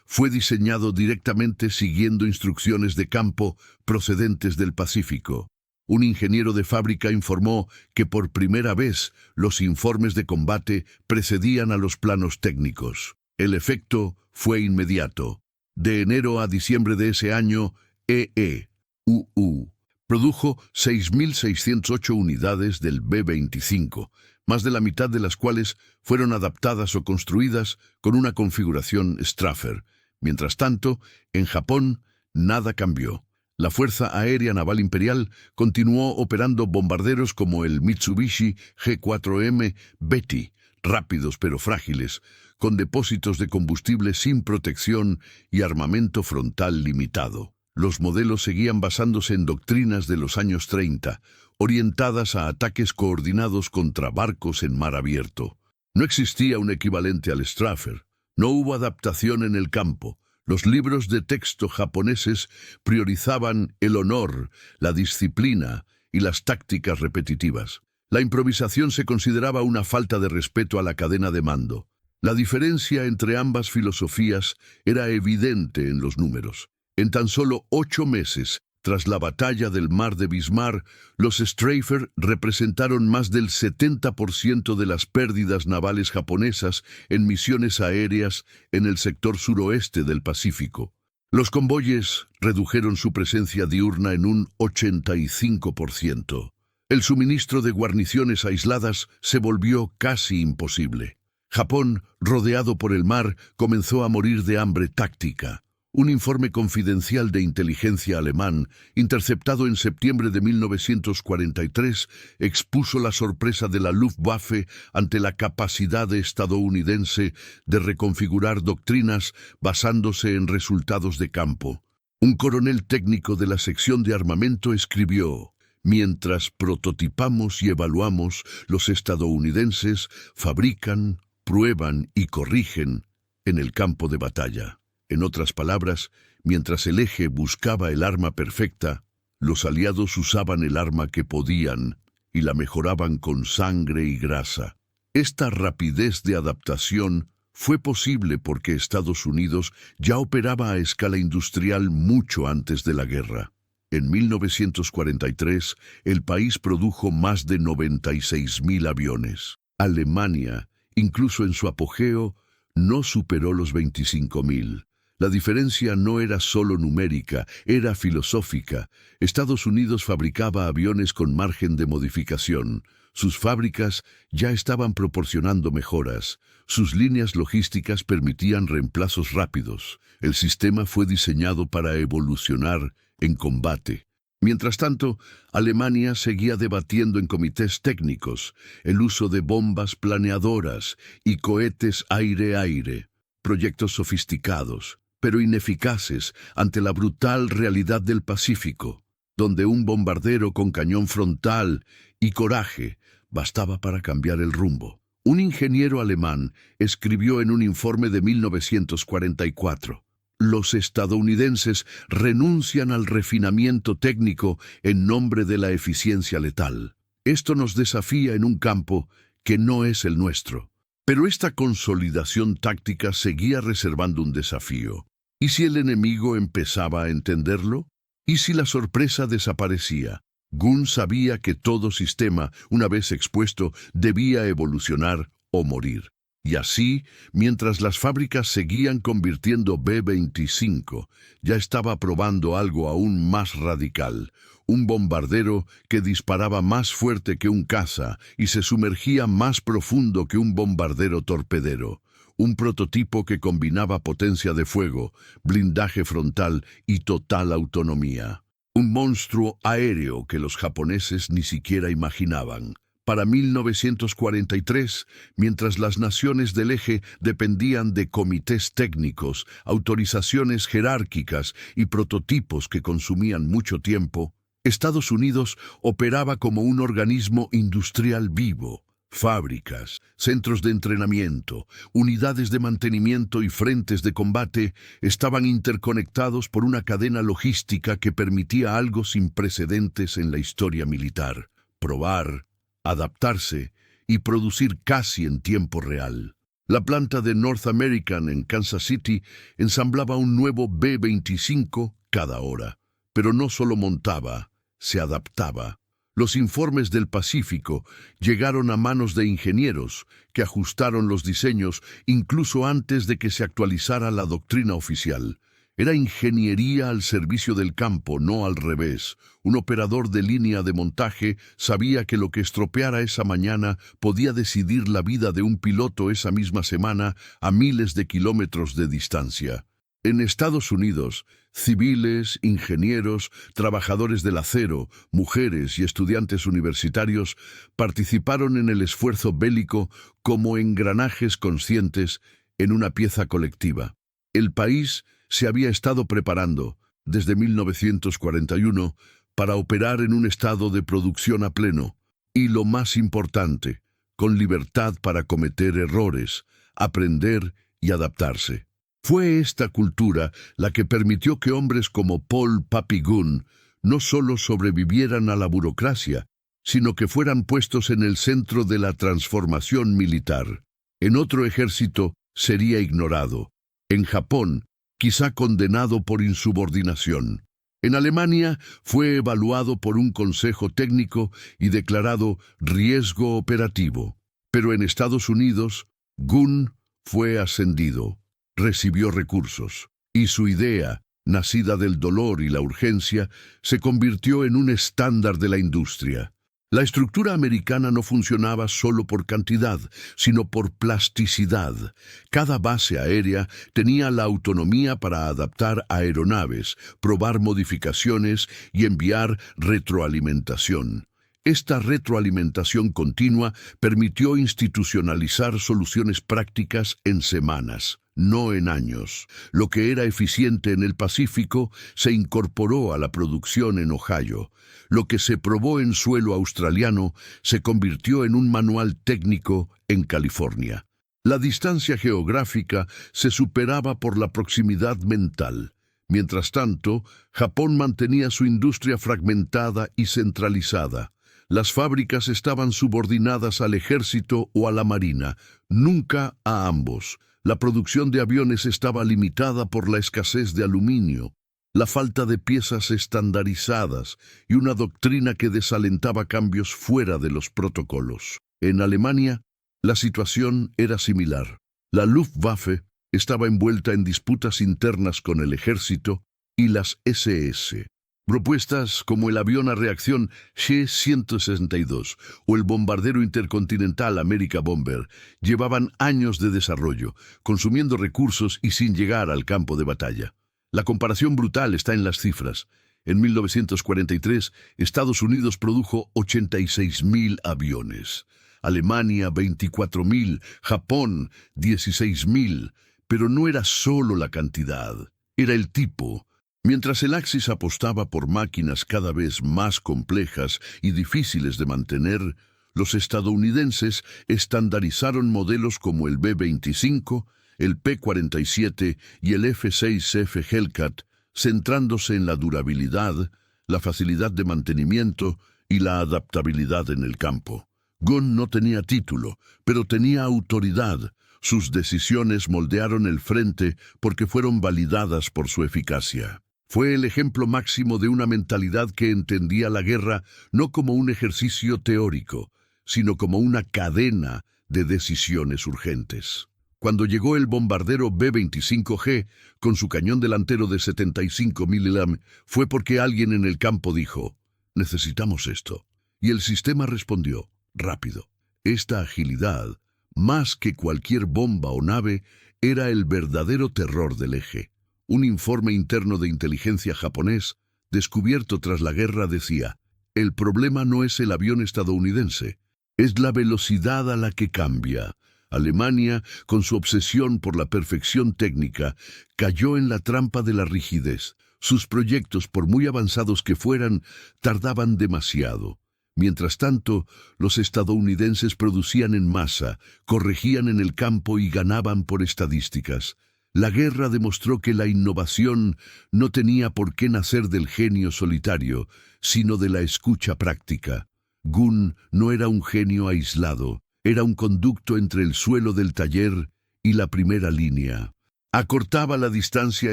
fue diseñado directamente siguiendo instrucciones de campo procedentes del Pacífico. Un ingeniero de fábrica informó que por primera vez los informes de combate precedían a los planos técnicos. El efecto fue inmediato. De enero a diciembre de ese año, EEUU produjo 6.608 unidades del B-25, más de la mitad de las cuales fueron adaptadas o construidas con una configuración Straffer. Mientras tanto, en Japón, nada cambió. La Fuerza Aérea Naval Imperial continuó operando bombarderos como el Mitsubishi G4M Betty, rápidos pero frágiles, con depósitos de combustible sin protección y armamento frontal limitado. Los modelos seguían basándose en doctrinas de los años 30, orientadas a ataques coordinados contra barcos en mar abierto. No existía un equivalente al Straffer. No hubo adaptación en el campo. Los libros de texto japoneses priorizaban el honor, la disciplina y las tácticas repetitivas. La improvisación se consideraba una falta de respeto a la cadena de mando. La diferencia entre ambas filosofías era evidente en los números. En tan solo 8 meses, tras la batalla del Mar de Bismarck, los Straffer representaron más del 70% de las pérdidas navales japonesas en misiones aéreas en el sector suroeste del Pacífico. Los convoyes redujeron su presencia diurna en un 85%. El suministro de guarniciones aisladas se volvió casi imposible. Japón, rodeado por el mar, comenzó a morir de hambre táctica. Un informe confidencial de inteligencia alemán, interceptado en septiembre de 1943, expuso la sorpresa de la Luftwaffe ante la capacidad estadounidense de reconfigurar doctrinas basándose en resultados de campo. Un coronel técnico de la sección de armamento escribió: «Mientras prototipamos y evaluamos, los estadounidenses fabrican, prueban y corrigen en el campo de batalla». En otras palabras, mientras el eje buscaba el arma perfecta, los aliados usaban el arma que podían y la mejoraban con sangre y grasa. Esta rapidez de adaptación fue posible porque Estados Unidos ya operaba a escala industrial mucho antes de la guerra. En 1943, el país produjo más de 96.000 aviones. Alemania, incluso en su apogeo, no superó los 25.000. La diferencia no era solo numérica, era filosófica. Estados Unidos fabricaba aviones con margen de modificación. Sus fábricas ya estaban proporcionando mejoras. Sus líneas logísticas permitían reemplazos rápidos. El sistema fue diseñado para evolucionar en combate. Mientras tanto, Alemania seguía debatiendo en comités técnicos el uso de bombas planeadoras y cohetes aire-aire, proyectos sofisticados, pero ineficaces ante la brutal realidad del Pacífico, donde un bombardero con cañón frontal y coraje bastaba para cambiar el rumbo. Un ingeniero alemán escribió en un informe de 1944: los estadounidenses renuncian al refinamiento técnico en nombre de la eficiencia letal. Esto nos desafía en un campo que no es el nuestro. Pero esta consolidación táctica seguía reservando un desafío. ¿Y si el enemigo empezaba a entenderlo? ¿Y si la sorpresa desaparecía? Gunn sabía que todo sistema, una vez expuesto, debía evolucionar o morir. Y así, mientras las fábricas seguían convirtiendo B-25, ya estaba probando algo aún más radical. Un bombardero que disparaba más fuerte que un caza y se sumergía más profundo que un bombardero torpedero. Un prototipo que combinaba potencia de fuego, blindaje frontal y total autonomía. Un monstruo aéreo que los japoneses ni siquiera imaginaban. Para 1943, mientras las naciones del eje dependían de comités técnicos, autorizaciones jerárquicas y prototipos que consumían mucho tiempo, Estados Unidos operaba como un organismo industrial vivo. Fábricas, centros de entrenamiento, unidades de mantenimiento y frentes de combate estaban interconectados por una cadena logística que permitía algo sin precedentes en la historia militar: probar, adaptarse y producir casi en tiempo real. La planta de North American en Kansas City ensamblaba un nuevo B-25 cada hora, pero no solo montaba, se adaptaba. Los informes del Pacífico llegaron a manos de ingenieros que ajustaron los diseños incluso antes de que se actualizara la doctrina oficial. Era ingeniería al servicio del campo, no al revés. Un operador de línea de montaje sabía que lo que estropeara esa mañana podía decidir la vida de un piloto esa misma semana a miles de kilómetros de distancia. En Estados Unidos, civiles, ingenieros, trabajadores del acero, mujeres y estudiantes universitarios participaron en el esfuerzo bélico como engranajes conscientes en una pieza colectiva. El país se había estado preparando, desde 1941, para operar en un estado de producción a pleno, y lo más importante, con libertad para cometer errores, aprender y adaptarse. Fue esta cultura la que permitió que hombres como Paul "Papi" Gunn no solo sobrevivieran a la burocracia, sino que fueran puestos en el centro de la transformación militar. En otro ejército sería ignorado. En Japón, quizá condenado por insubordinación. En Alemania fue evaluado por un consejo técnico y declarado riesgo operativo. Pero en Estados Unidos, Gunn fue ascendido. Recibió recursos, y su idea, nacida del dolor y la urgencia, se convirtió en un estándar de la industria. La estructura americana no funcionaba solo por cantidad, sino por plasticidad. Cada base aérea tenía la autonomía para adaptar aeronaves, probar modificaciones y enviar retroalimentación. Esta retroalimentación continua permitió institucionalizar soluciones prácticas en semanas, no en años. Lo que era eficiente en el Pacífico se incorporó a la producción en Ohio. Lo que se probó en suelo australiano se convirtió en un manual técnico en California. La distancia geográfica se superaba por la proximidad mental. Mientras tanto, Japón mantenía su industria fragmentada y centralizada. Las fábricas estaban subordinadas al ejército o a la marina, nunca a ambos. La producción de aviones estaba limitada por la escasez de aluminio, la falta de piezas estandarizadas y una doctrina que desalentaba cambios fuera de los protocolos. En Alemania, la situación era similar. La Luftwaffe estaba envuelta en disputas internas con el ejército y las SS. Propuestas como el avión a reacción G-162 o el bombardero intercontinental America Bomber llevaban años de desarrollo, consumiendo recursos y sin llegar al campo de batalla. La comparación brutal está en las cifras. En 1943, Estados Unidos produjo 86.000 aviones, Alemania 24.000, Japón 16.000, pero no era solo la cantidad, era el tipo. Mientras el Axis apostaba por máquinas cada vez más complejas y difíciles de mantener, los estadounidenses estandarizaron modelos como el B-25, el P-47 y el F-6F Hellcat, centrándose en la durabilidad, la facilidad de mantenimiento y la adaptabilidad en el campo. Gunn no tenía título, pero tenía autoridad. Sus decisiones moldearon el frente porque fueron validadas por su eficacia. Fue el ejemplo máximo de una mentalidad que entendía la guerra no como un ejercicio teórico, sino como una cadena de decisiones urgentes. Cuando llegó el bombardero B-25G con su cañón delantero de 75 mm, fue porque alguien en el campo dijo: «Necesitamos esto». Y el sistema respondió: «Rápido». Esta agilidad, más que cualquier bomba o nave, era el verdadero terror del eje. Un informe interno de inteligencia japonés, descubierto tras la guerra, decía: «El problema no es el avión estadounidense, es la velocidad a la que cambia». Alemania, con su obsesión por la perfección técnica, cayó en la trampa de la rigidez. Sus proyectos, por muy avanzados que fueran, tardaban demasiado. Mientras tanto, los estadounidenses producían en masa, corregían en el campo y ganaban por estadísticas. La guerra demostró que la innovación no tenía por qué nacer del genio solitario, sino de la escucha práctica. Gunn no era un genio aislado, era un conducto entre el suelo del taller y la primera línea. Acortaba la distancia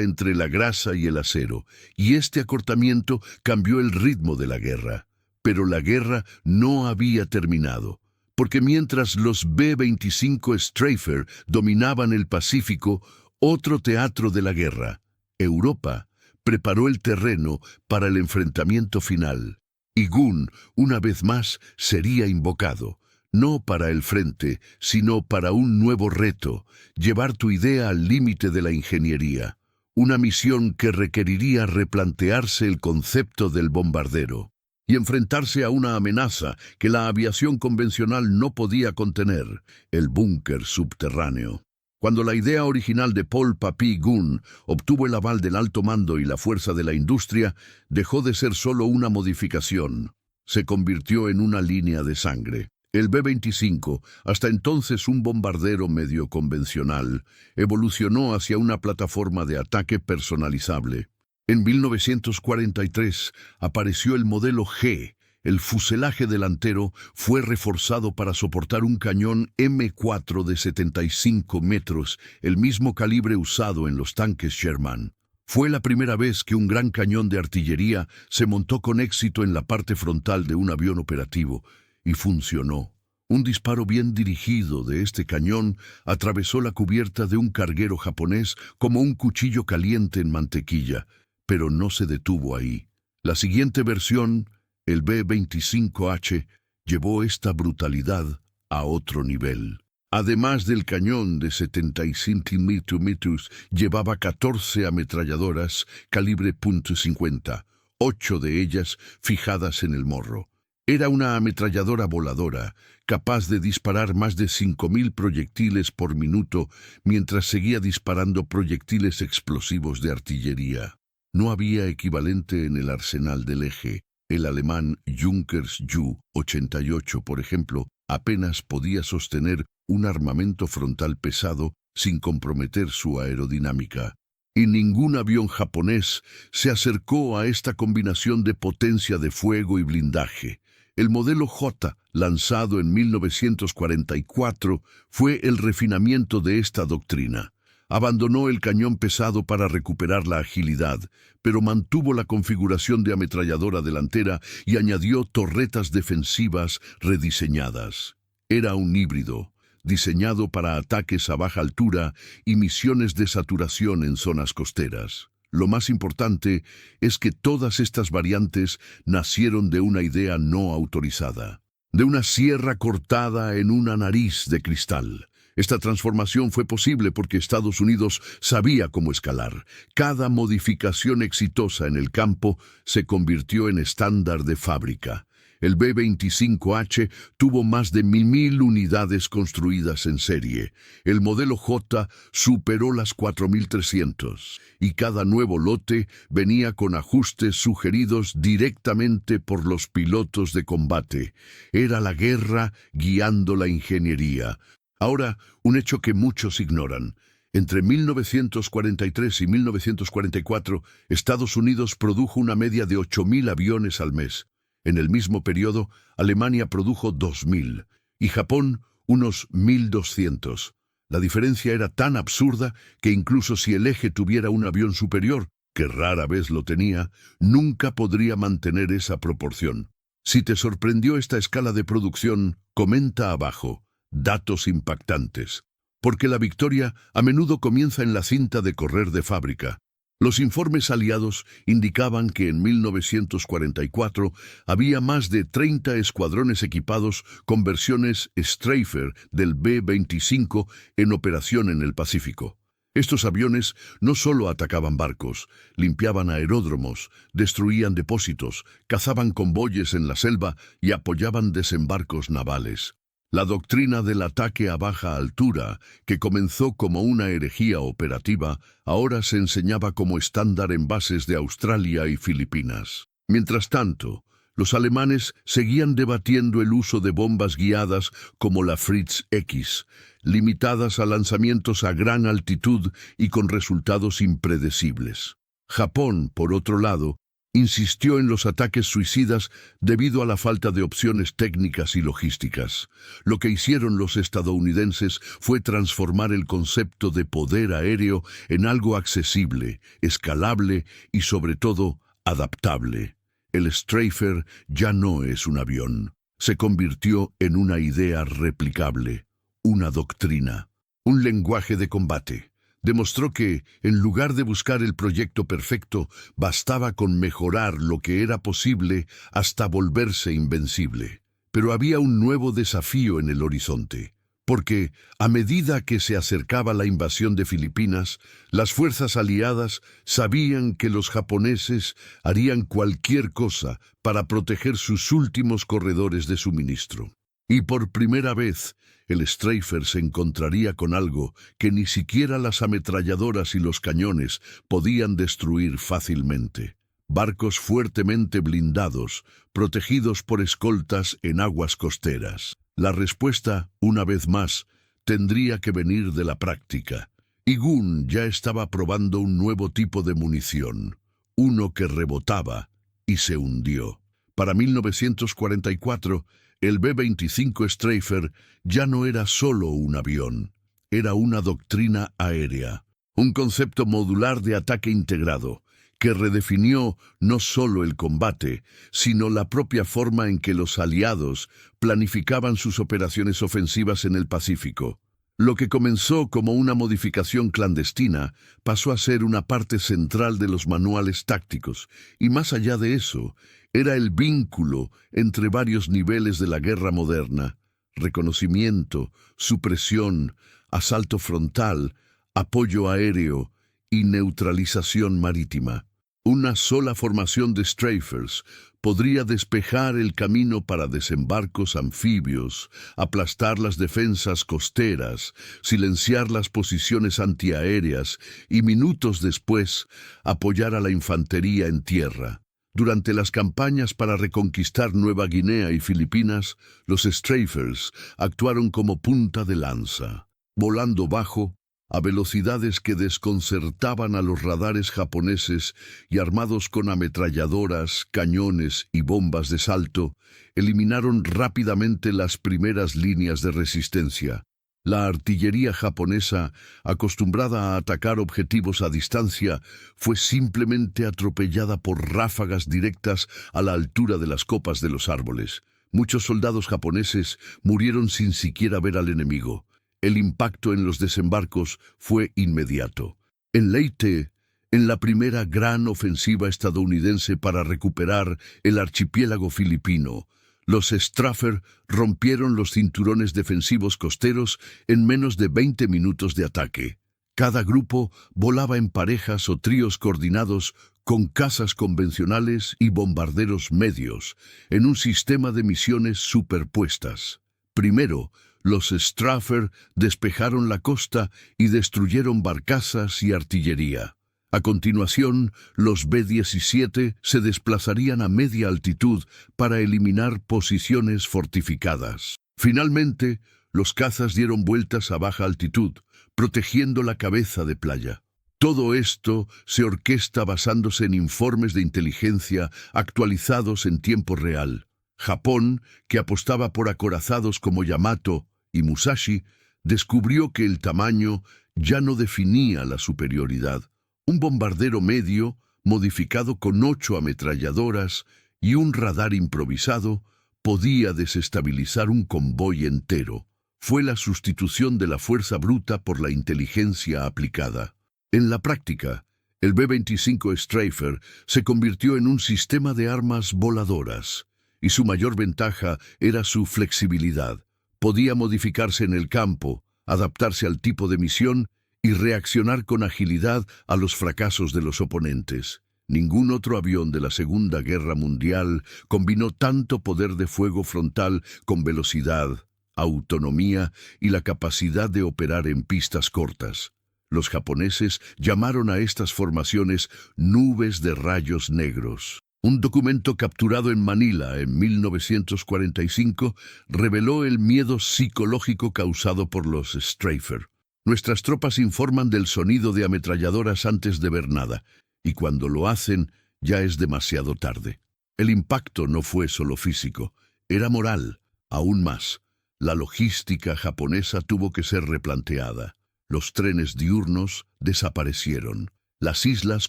entre la grasa y el acero, y este acortamiento cambió el ritmo de la guerra. Pero la guerra no había terminado, porque mientras los B-25 Stryfer dominaban el Pacífico, otro teatro de la guerra, Europa, preparó el terreno para el enfrentamiento final. Y Gunn, una vez más, sería invocado, no para el frente, sino para un nuevo reto: llevar tu idea al límite de la ingeniería. Una misión que requeriría replantearse el concepto del bombardero y enfrentarse a una amenaza que la aviación convencional no podía contener: el búnker subterráneo. Cuando la idea original de Paul Papy Gunn obtuvo el aval del alto mando y la fuerza de la industria, dejó de ser solo una modificación. Se convirtió en una línea de sangre. El B-25, hasta entonces un bombardero medio convencional, evolucionó hacia una plataforma de ataque personalizable. En 1943 apareció el modelo G. El fuselaje delantero fue reforzado para soportar un cañón M4 de 75 metros, el mismo calibre usado en los tanques Sherman. Fue la primera vez que un gran cañón de artillería se montó con éxito en la parte frontal de un avión operativo, y funcionó. Un disparo bien dirigido de este cañón atravesó la cubierta de un carguero japonés como un cuchillo caliente en mantequilla, pero no se detuvo ahí. La siguiente versión, el B-25H, llevó esta brutalidad a otro nivel. Además del cañón de 75 mm, llevaba 14 ametralladoras calibre .50, 8 de ellas fijadas en el morro. Era una ametralladora voladora, capaz de disparar más de 5.000 proyectiles por minuto mientras seguía disparando proyectiles explosivos de artillería. No había equivalente en el arsenal del eje. El alemán Junkers Ju-88, por ejemplo, apenas podía sostener un armamento frontal pesado sin comprometer su aerodinámica. Y ningún avión japonés se acercó a esta combinación de potencia de fuego y blindaje. El modelo J, lanzado en 1944, fue el refinamiento de esta doctrina. Abandonó el cañón pesado para recuperar la agilidad, pero mantuvo la configuración de ametralladora delantera y añadió torretas defensivas rediseñadas. Era un híbrido, diseñado para ataques a baja altura y misiones de saturación en zonas costeras. Lo más importante es que todas estas variantes nacieron de una idea no autorizada, de una sierra cortada en una nariz de cristal. Esta transformación fue posible porque Estados Unidos sabía cómo escalar. Cada modificación exitosa en el campo se convirtió en estándar de fábrica. El B-25H tuvo más de 1.000 unidades construidas en serie. El modelo J superó las 4.300 y cada nuevo lote venía con ajustes sugeridos directamente por los pilotos de combate. Era la guerra guiando la ingeniería. Ahora, un hecho que muchos ignoran. Entre 1943 y 1944, Estados Unidos produjo una media de 8.000 aviones al mes. En el mismo periodo, Alemania produjo 2.000 y Japón unos 1.200. La diferencia era tan absurda que incluso si el eje tuviera un avión superior, que rara vez lo tenía, nunca podría mantener esa proporción. Si te sorprendió esta escala de producción, comenta abajo. Datos impactantes. Porque la victoria a menudo comienza en la cinta de correr de fábrica. Los informes aliados indicaban que en 1944 había más de 30 escuadrones equipados con versiones Stryfer del B-25 en operación en el Pacífico. Estos aviones no solo atacaban barcos, limpiaban aeródromos, destruían depósitos, cazaban convoyes en la selva y apoyaban desembarcos navales. La doctrina del ataque a baja altura, que comenzó como una herejía operativa, ahora se enseñaba como estándar en bases de Australia y Filipinas. Mientras tanto, los alemanes seguían debatiendo el uso de bombas guiadas como la Fritz X, limitadas a lanzamientos a gran altitud y con resultados impredecibles. Japón, por otro lado, insistió en los ataques suicidas debido a la falta de opciones técnicas y logísticas. Lo que hicieron los estadounidenses fue transformar el concepto de poder aéreo en algo accesible, escalable y, sobre todo, adaptable. El Stryfer ya no es un avión. Se convirtió en una idea replicable, una doctrina, un lenguaje de combate. Demostró que, en lugar de buscar el proyecto perfecto, bastaba con mejorar lo que era posible hasta volverse invencible. Pero había un nuevo desafío en el horizonte, porque, a medida que se acercaba la invasión de Filipinas, las fuerzas aliadas sabían que los japoneses harían cualquier cosa para proteger sus últimos corredores de suministro. Y por primera vez, el Stryfer se encontraría con algo que ni siquiera las ametralladoras y los cañones podían destruir fácilmente. Barcos fuertemente blindados, protegidos por escoltas en aguas costeras. La respuesta, una vez más, tendría que venir de la práctica. Y Gun ya estaba probando un nuevo tipo de munición, uno que rebotaba y se hundió. Para 1944, el B-25 Stryfer ya no era solo un avión, era una doctrina aérea, un concepto modular de ataque integrado, que redefinió no solo el combate, sino la propia forma en que los aliados planificaban sus operaciones ofensivas en el Pacífico. Lo que comenzó como una modificación clandestina pasó a ser una parte central de los manuales tácticos, y más allá de eso, era el vínculo entre varios niveles de la guerra moderna: reconocimiento, supresión, asalto frontal, apoyo aéreo y neutralización marítima. Una sola formación de Stryfers podría despejar el camino para desembarcos anfibios, aplastar las defensas costeras, silenciar las posiciones antiaéreas y, minutos después, apoyar a la infantería en tierra. Durante las campañas para reconquistar Nueva Guinea y Filipinas, los Stryfers actuaron como punta de lanza, volando bajo, a velocidades que desconcertaban a los radares japoneses y armados con ametralladoras, cañones y bombas de salto, eliminaron rápidamente las primeras líneas de resistencia. La artillería japonesa, acostumbrada a atacar objetivos a distancia, fue simplemente atropellada por ráfagas directas a la altura de las copas de los árboles. Muchos soldados japoneses murieron sin siquiera ver al enemigo. El impacto en los desembarcos fue inmediato. En Leyte, en la primera gran ofensiva estadounidense para recuperar el archipiélago filipino, los Stryfer rompieron los cinturones defensivos costeros en menos de 20 minutos de ataque. Cada grupo volaba en parejas o tríos coordinados con cazas convencionales y bombarderos medios, en un sistema de misiones superpuestas. Primero, los Stryfer despejaron la costa y destruyeron barcazas y artillería. A continuación, los B-17 se desplazarían a media altitud para eliminar posiciones fortificadas. Finalmente, los cazas dieron vueltas a baja altitud, protegiendo la cabeza de playa. Todo esto se orquesta basándose en informes de inteligencia actualizados en tiempo real. Japón, que apostaba por acorazados como Yamato y Musashi, descubrió que el tamaño ya no definía la superioridad. Un bombardero medio, modificado con 8 ametralladoras y un radar improvisado, podía desestabilizar un convoy entero. Fue la sustitución de la fuerza bruta por la inteligencia aplicada. En la práctica, el B-25 Stryfer se convirtió en un sistema de armas voladoras, y su mayor ventaja era su flexibilidad. Podía modificarse en el campo, adaptarse al tipo de misión y reaccionar con agilidad a los fracasos de los oponentes. Ningún otro avión de la Segunda Guerra Mundial combinó tanto poder de fuego frontal con velocidad, autonomía y la capacidad de operar en pistas cortas. Los japoneses llamaron a estas formaciones nubes de rayos negros. Un documento capturado en Manila en 1945 reveló el miedo psicológico causado por los Stryfer. Nuestras tropas informan del sonido de ametralladoras antes de ver nada, y cuando lo hacen ya es demasiado tarde. El impacto no fue solo físico, era moral, aún más. La logística japonesa tuvo que ser replanteada. Los trenes diurnos desaparecieron. Las islas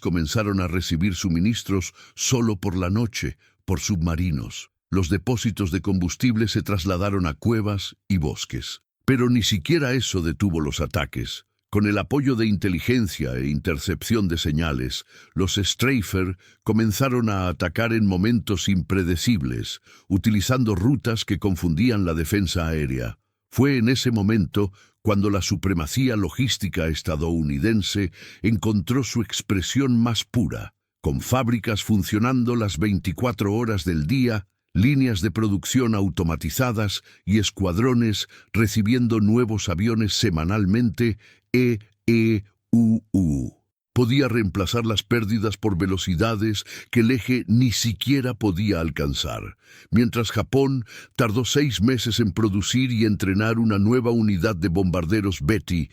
comenzaron a recibir suministros solo por la noche, por submarinos. Los depósitos de combustible se trasladaron a cuevas y bosques. Pero ni siquiera eso detuvo los ataques. Con el apoyo de inteligencia e intercepción de señales, los Stryfer comenzaron a atacar en momentos impredecibles, utilizando rutas que confundían la defensa aérea. Fue en ese momento cuando la supremacía logística estadounidense encontró su expresión más pura, con fábricas funcionando las 24 horas del día, líneas de producción automatizadas y escuadrones recibiendo nuevos aviones semanalmente. Podía reemplazar las pérdidas por velocidades que el eje ni siquiera podía alcanzar, mientras Japón tardó 6 meses en producir y entrenar una nueva unidad de bombarderos Betty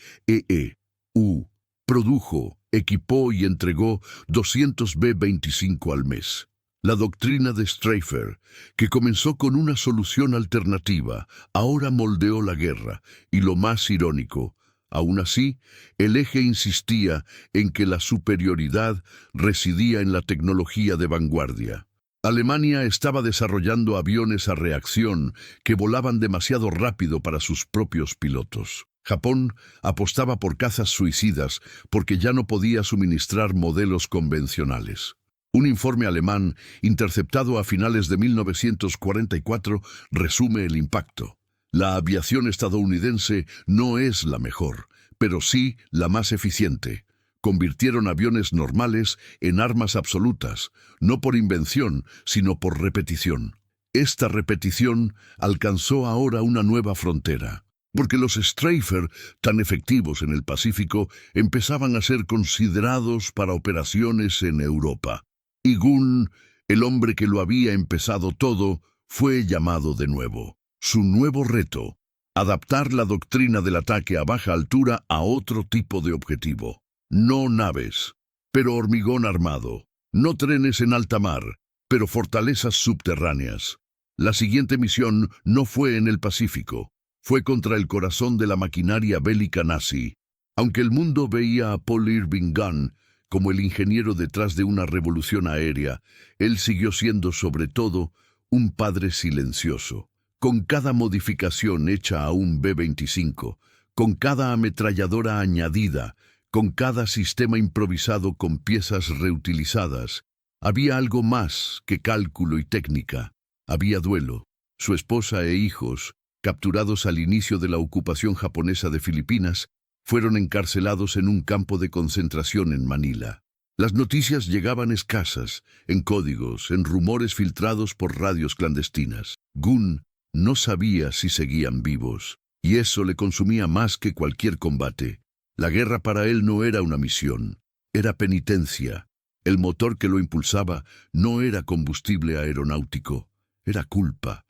produjo, equipó y entregó 200 B-25 al mes. La doctrina de Stryfer, que comenzó con una solución alternativa, ahora moldeó la guerra, y lo más irónico, aún así, el eje insistía en que la superioridad residía en la tecnología de vanguardia. Alemania estaba desarrollando aviones a reacción que volaban demasiado rápido para sus propios pilotos. Japón apostaba por cazas suicidas porque ya no podía suministrar modelos convencionales. Un informe alemán, interceptado a finales de 1944, resume el impacto. La aviación estadounidense no es la mejor, pero sí la más eficiente. Convirtieron aviones normales en armas absolutas, no por invención, sino por repetición. Esta repetición alcanzó ahora una nueva frontera, porque los Stryfer, tan efectivos en el Pacífico, empezaban a ser considerados para operaciones en Europa. Y Gunn, el hombre que lo había empezado todo, fue llamado de nuevo. Su nuevo reto, adaptar la doctrina del ataque a baja altura a otro tipo de objetivo. No naves, pero hormigón armado. No trenes en alta mar, pero fortalezas subterráneas. La siguiente misión no fue en el Pacífico. Fue contra el corazón de la maquinaria bélica nazi. Aunque el mundo veía a Paul Irving Gunn como el ingeniero detrás de una revolución aérea, él siguió siendo sobre todo un padre silencioso. Con cada modificación hecha a un B-25, con cada ametralladora añadida, con cada sistema improvisado con piezas reutilizadas, había algo más que cálculo y técnica. Había duelo. Su esposa e hijos, capturados al inicio de la ocupación japonesa de Filipinas, fueron encarcelados en un campo de concentración en Manila. Las noticias llegaban escasas, en códigos, en rumores filtrados por radios clandestinas. Gunn no sabía si seguían vivos, y eso le consumía más que cualquier combate. La guerra para él no era una misión, era penitencia. El motor que lo impulsaba no era combustible aeronáutico, era culpa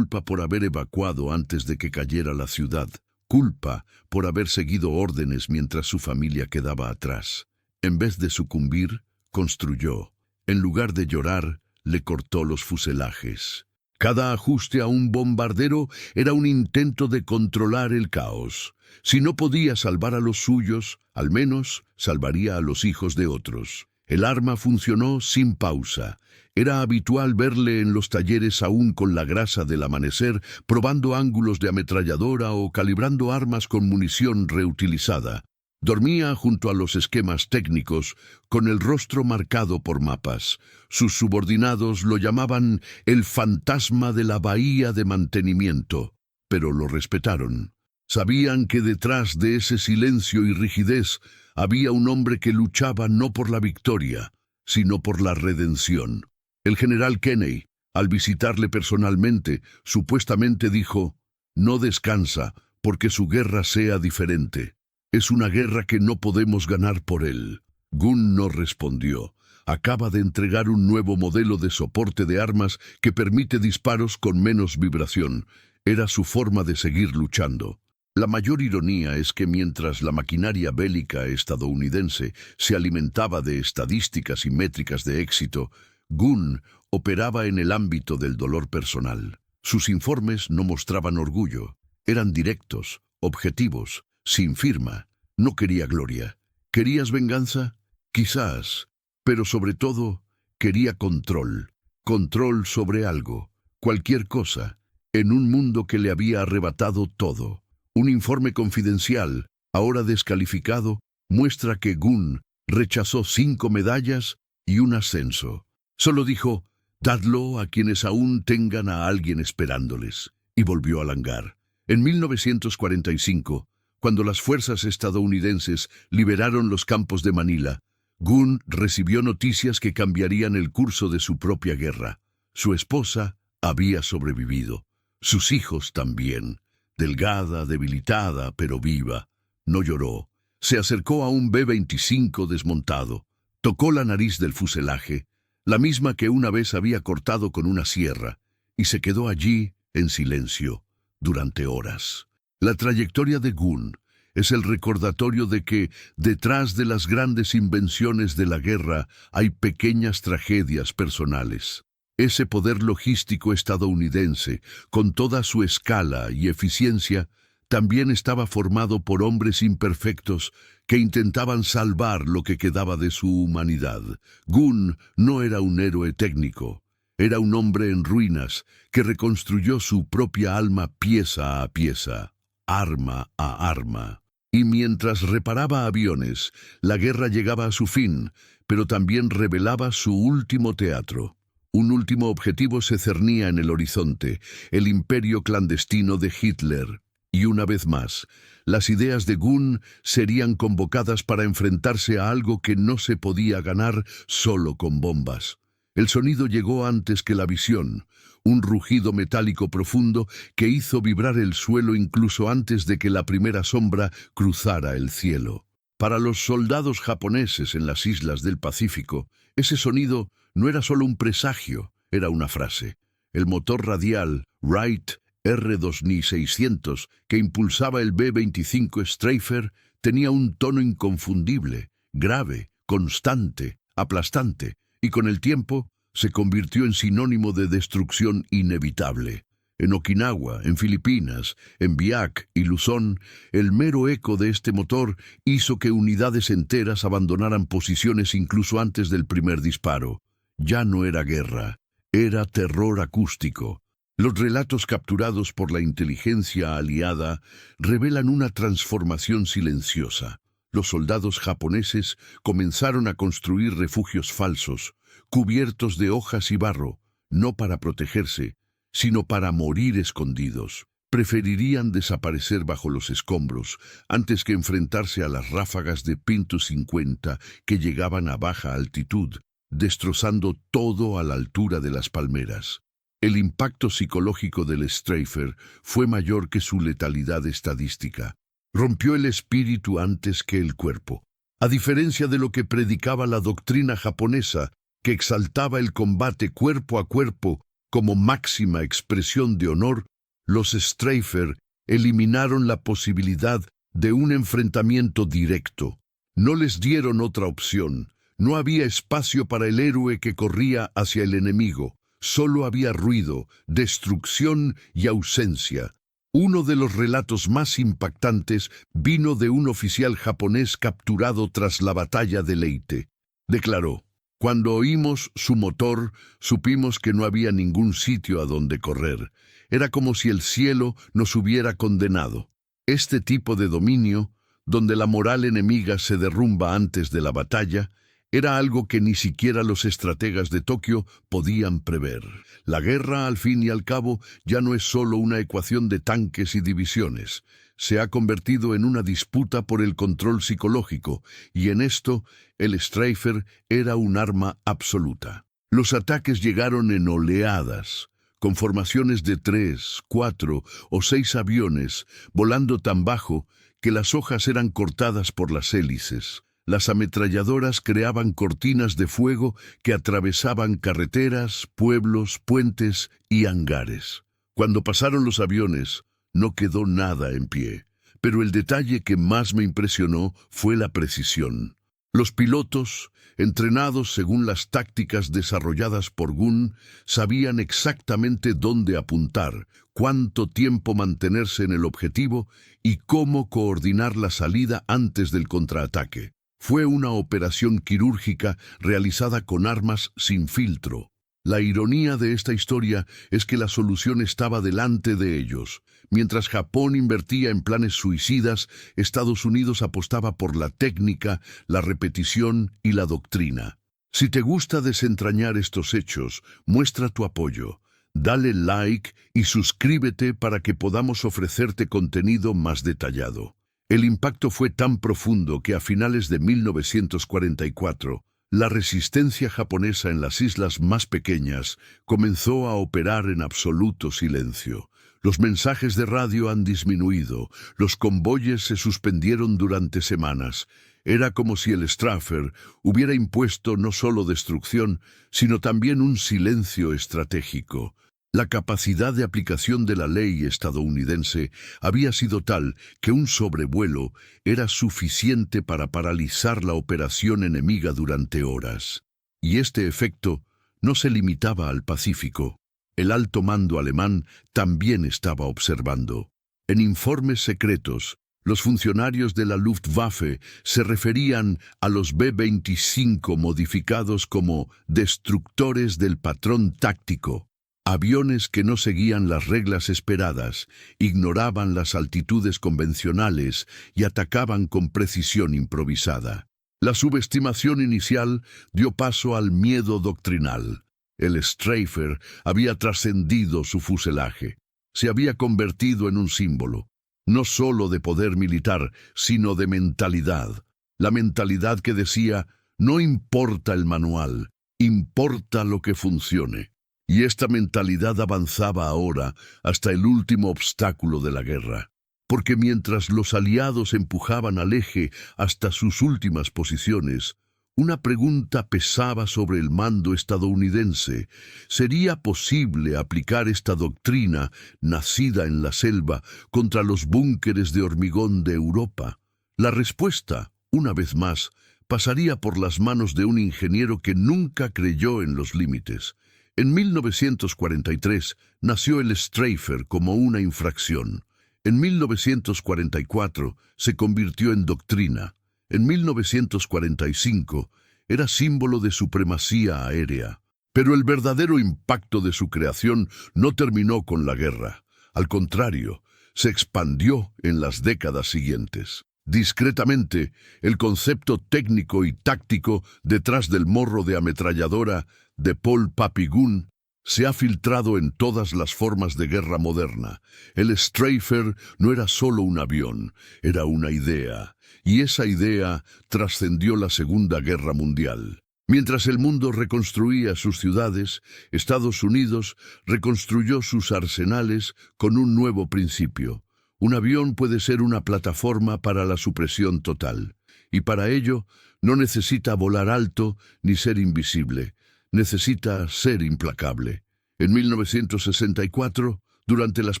por haber evacuado antes de que cayera la ciudad. culpa por haber seguido órdenes mientras su familia quedaba atrás. En vez de sucumbir, construyó. En lugar de llorar, le cortó los fuselajes. Cada ajuste a un bombardero era un intento de controlar el caos. Si no podía salvar a los suyos, al menos salvaría a los hijos de otros. El arma funcionó sin pausa. Era habitual verle en los talleres aún con la grasa del amanecer, probando ángulos de ametralladora o calibrando armas con munición reutilizada. Dormía junto a los esquemas técnicos, con el rostro marcado por mapas. Sus subordinados lo llamaban el fantasma de la bahía de mantenimiento, pero lo respetaron. Sabían que detrás de ese silencio y rigidez había un hombre que luchaba no por la victoria, sino por la redención. El general Kenney, al visitarle personalmente, supuestamente dijo: «No descansa porque su guerra sea diferente. Es una guerra que no podemos ganar por él». Gunn no respondió. Acaba de entregar un nuevo modelo de soporte de armas que permite disparos con menos vibración. Era su forma de seguir luchando. La mayor ironía es que mientras la maquinaria bélica estadounidense se alimentaba de estadísticas y métricas de éxito, Gunn operaba en el ámbito del dolor personal. Sus informes no mostraban orgullo. Eran directos, objetivos, sin firma. No quería gloria. ¿Querías venganza? Quizás. Pero sobre todo, quería control. Control sobre algo, cualquier cosa, en un mundo que le había arrebatado todo. Un informe confidencial, ahora descalificado, muestra que Gunn rechazó 5 medallas y un ascenso. Solo dijo: «Dadlo a quienes aún tengan a alguien esperándoles», y volvió al hangar. En 1945, cuando las fuerzas estadounidenses liberaron los campos de Manila, Gunn recibió noticias que cambiarían el curso de su propia guerra. Su esposa había sobrevivido. Sus hijos también. Delgada, debilitada, pero viva. No lloró. Se acercó a un B-25 desmontado. Tocó la nariz del fuselaje, la misma que una vez había cortado con una sierra, y se quedó allí en silencio durante horas. La trayectoria de Gunn es el recordatorio de que detrás de las grandes invenciones de la guerra hay pequeñas tragedias personales. Ese poder logístico estadounidense, con toda su escala y eficiencia, también estaba formado por hombres imperfectos que intentaban salvar lo que quedaba de su humanidad. Gunn no era un héroe técnico, era un hombre en ruinas que reconstruyó su propia alma pieza a pieza, arma a arma. Y mientras reparaba aviones, la guerra llegaba a su fin, pero también revelaba su último teatro. Un último objetivo se cernía en el horizonte, el imperio clandestino de Hitler. Y una vez más, las ideas de Gunn serían convocadas para enfrentarse a algo que no se podía ganar solo con bombas. El sonido llegó antes que la visión, un rugido metálico profundo que hizo vibrar el suelo incluso antes de que la primera sombra cruzara el cielo. Para los soldados japoneses en las islas del Pacífico, ese sonido no era solo un presagio, era una frase. El motor radial Wright R2600 que impulsaba el B-25 Stryfer tenía un tono inconfundible, grave, constante, aplastante, y con el tiempo se convirtió en sinónimo de destrucción inevitable. En Okinawa, en Filipinas, en Biak y Luzón, el mero eco de este motor hizo que unidades enteras abandonaran posiciones incluso antes del primer disparo. Ya no era guerra, era terror acústico. Los relatos capturados por la inteligencia aliada revelan una transformación silenciosa. Los soldados japoneses comenzaron a construir refugios falsos, cubiertos de hojas y barro, no para protegerse, sino para morir escondidos. Preferirían desaparecer bajo los escombros antes que enfrentarse a las ráfagas de Pinto 50 que llegaban a baja altitud, destrozando todo a la altura de las palmeras. El impacto psicológico del Stryfer fue mayor que su letalidad estadística. Rompió el espíritu antes que el cuerpo. A diferencia de lo que predicaba la doctrina japonesa, que exaltaba el combate cuerpo a cuerpo como máxima expresión de honor, los Stryfer Eliminaron la posibilidad de un enfrentamiento directo. No les dieron otra opción. No había espacio para el héroe que corría hacia el enemigo. Solo había ruido, destrucción y ausencia. Uno de los relatos más impactantes vino de un oficial japonés capturado tras la batalla de Leyte. Declaró: «Cuando oímos su motor, supimos que no había ningún sitio a donde correr. Era como si el cielo nos hubiera condenado». Este tipo de dominio, donde la moral enemiga se derrumba antes de la batalla, era algo que ni siquiera los estrategas de Tokio podían prever. La guerra, al fin y al cabo, ya no es solo una ecuación de tanques y divisiones. Se ha convertido en una disputa por el control psicológico, y en esto, el Stryfer era un arma absoluta. Los ataques llegaron en oleadas, con formaciones de 3, 4 o 6 aviones, volando tan bajo que las hojas eran cortadas por las hélices. Las ametralladoras creaban cortinas de fuego que atravesaban carreteras, pueblos, puentes y hangares. Cuando pasaron los aviones, no quedó nada en pie. Pero el detalle que más me impresionó fue la precisión. Los pilotos, entrenados según las tácticas desarrolladas por Gunn, sabían exactamente dónde apuntar, cuánto tiempo mantenerse en el objetivo y cómo coordinar la salida antes del contraataque. Fue una operación quirúrgica realizada con armas sin filtro. La ironía de esta historia es que la solución estaba delante de ellos. Mientras Japón invertía en planes suicidas, Estados Unidos apostaba por la técnica, la repetición y la doctrina. Si te gusta desentrañar estos hechos, muestra tu apoyo. Dale like y suscríbete para que podamos ofrecerte contenido más detallado. El impacto fue tan profundo que a finales de 1944, la resistencia japonesa en las islas más pequeñas comenzó a operar en absoluto silencio. Los mensajes de radio han disminuido, los convoyes se suspendieron durante semanas. Era como si el Stryfer hubiera impuesto no solo destrucción, sino también un silencio estratégico. La capacidad de aplicación de la ley estadounidense había sido tal que un sobrevuelo era suficiente para paralizar la operación enemiga durante horas. Y este efecto no se limitaba al Pacífico. El alto mando alemán también estaba observando. En informes secretos, los funcionarios de la Luftwaffe se referían a los B-25 modificados como destructores del patrón táctico. Aviones que no seguían las reglas esperadas, ignoraban las altitudes convencionales y atacaban con precisión improvisada. La subestimación inicial dio paso al miedo doctrinal. El Stryfer había trascendido su fuselaje. Se había convertido en un símbolo, no solo de poder militar, sino de mentalidad. La mentalidad que decía: no importa el manual, importa lo que funcione. Y esta mentalidad avanzaba ahora hasta el último obstáculo de la guerra. Porque mientras los aliados empujaban al eje hasta sus últimas posiciones, una pregunta pesaba sobre el mando estadounidense. ¿Sería posible aplicar esta doctrina, nacida en la selva, contra los búnkeres de hormigón de Europa? La respuesta, una vez más, pasaría por las manos de un ingeniero que nunca creyó en los límites. En 1943 nació el Stryfer como una infracción. En 1944 se convirtió en doctrina. En 1945 era símbolo de supremacía aérea. Pero el verdadero impacto de su creación no terminó con la guerra. Al contrario, se expandió en las décadas siguientes. Discretamente, el concepto técnico y táctico detrás del morro de ametralladora de Paul Papi Gunn se ha filtrado en todas las formas de guerra moderna. El Stryfer no era solo un avión, era una idea, y esa idea trascendió la Segunda Guerra Mundial. Mientras el mundo reconstruía sus ciudades, Estados Unidos reconstruyó sus arsenales con un nuevo principio. Un avión puede ser una plataforma para la supresión total, y para ello no necesita volar alto ni ser invisible. Necesita ser implacable. En 1964, durante las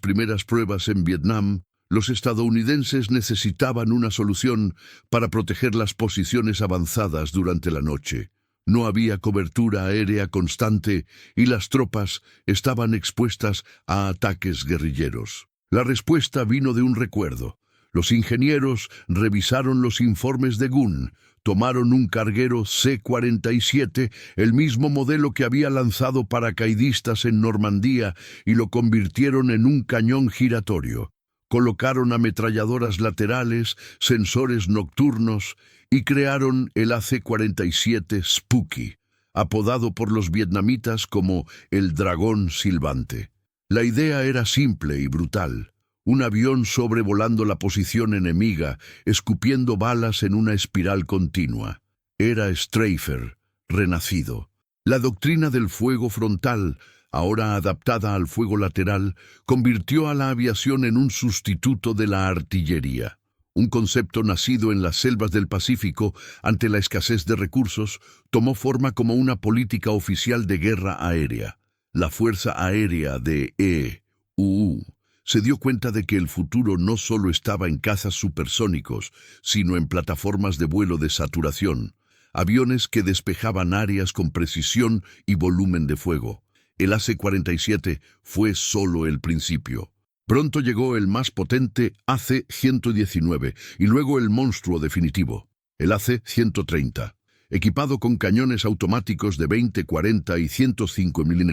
primeras pruebas en Vietnam, Los estadounidenses necesitaban una solución para proteger las posiciones avanzadas durante la noche. No había cobertura aérea constante y las tropas estaban expuestas a ataques guerrilleros. La respuesta vino de un recuerdo. Los ingenieros revisaron los informes de Gunn, tomaron un carguero C-47, el mismo modelo que había lanzado paracaidistas en Normandía, y lo convirtieron en un cañón giratorio. Colocaron ametralladoras laterales, sensores nocturnos y crearon el AC-47 Spooky, apodado por los vietnamitas como el dragón silbante. La idea era simple y brutal. Un avión sobrevolando la posición enemiga, escupiendo balas en una espiral continua. Era Streifer, renacido. La doctrina del fuego frontal, ahora adaptada al fuego lateral, convirtió a la aviación en un sustituto de la artillería. Un concepto nacido en las selvas del Pacífico ante la escasez de recursos, tomó forma como una política oficial de guerra aérea. La Fuerza Aérea de EUU se dio cuenta de que el futuro no solo estaba en cazas supersónicos, sino en plataformas de vuelo de saturación, aviones que despejaban áreas con precisión y volumen de fuego. El AC-47 fue solo el principio. Pronto llegó el más potente AC-119 y luego el monstruo definitivo, el AC-130. Equipado con cañones automáticos de 20, 40 y 105 mm,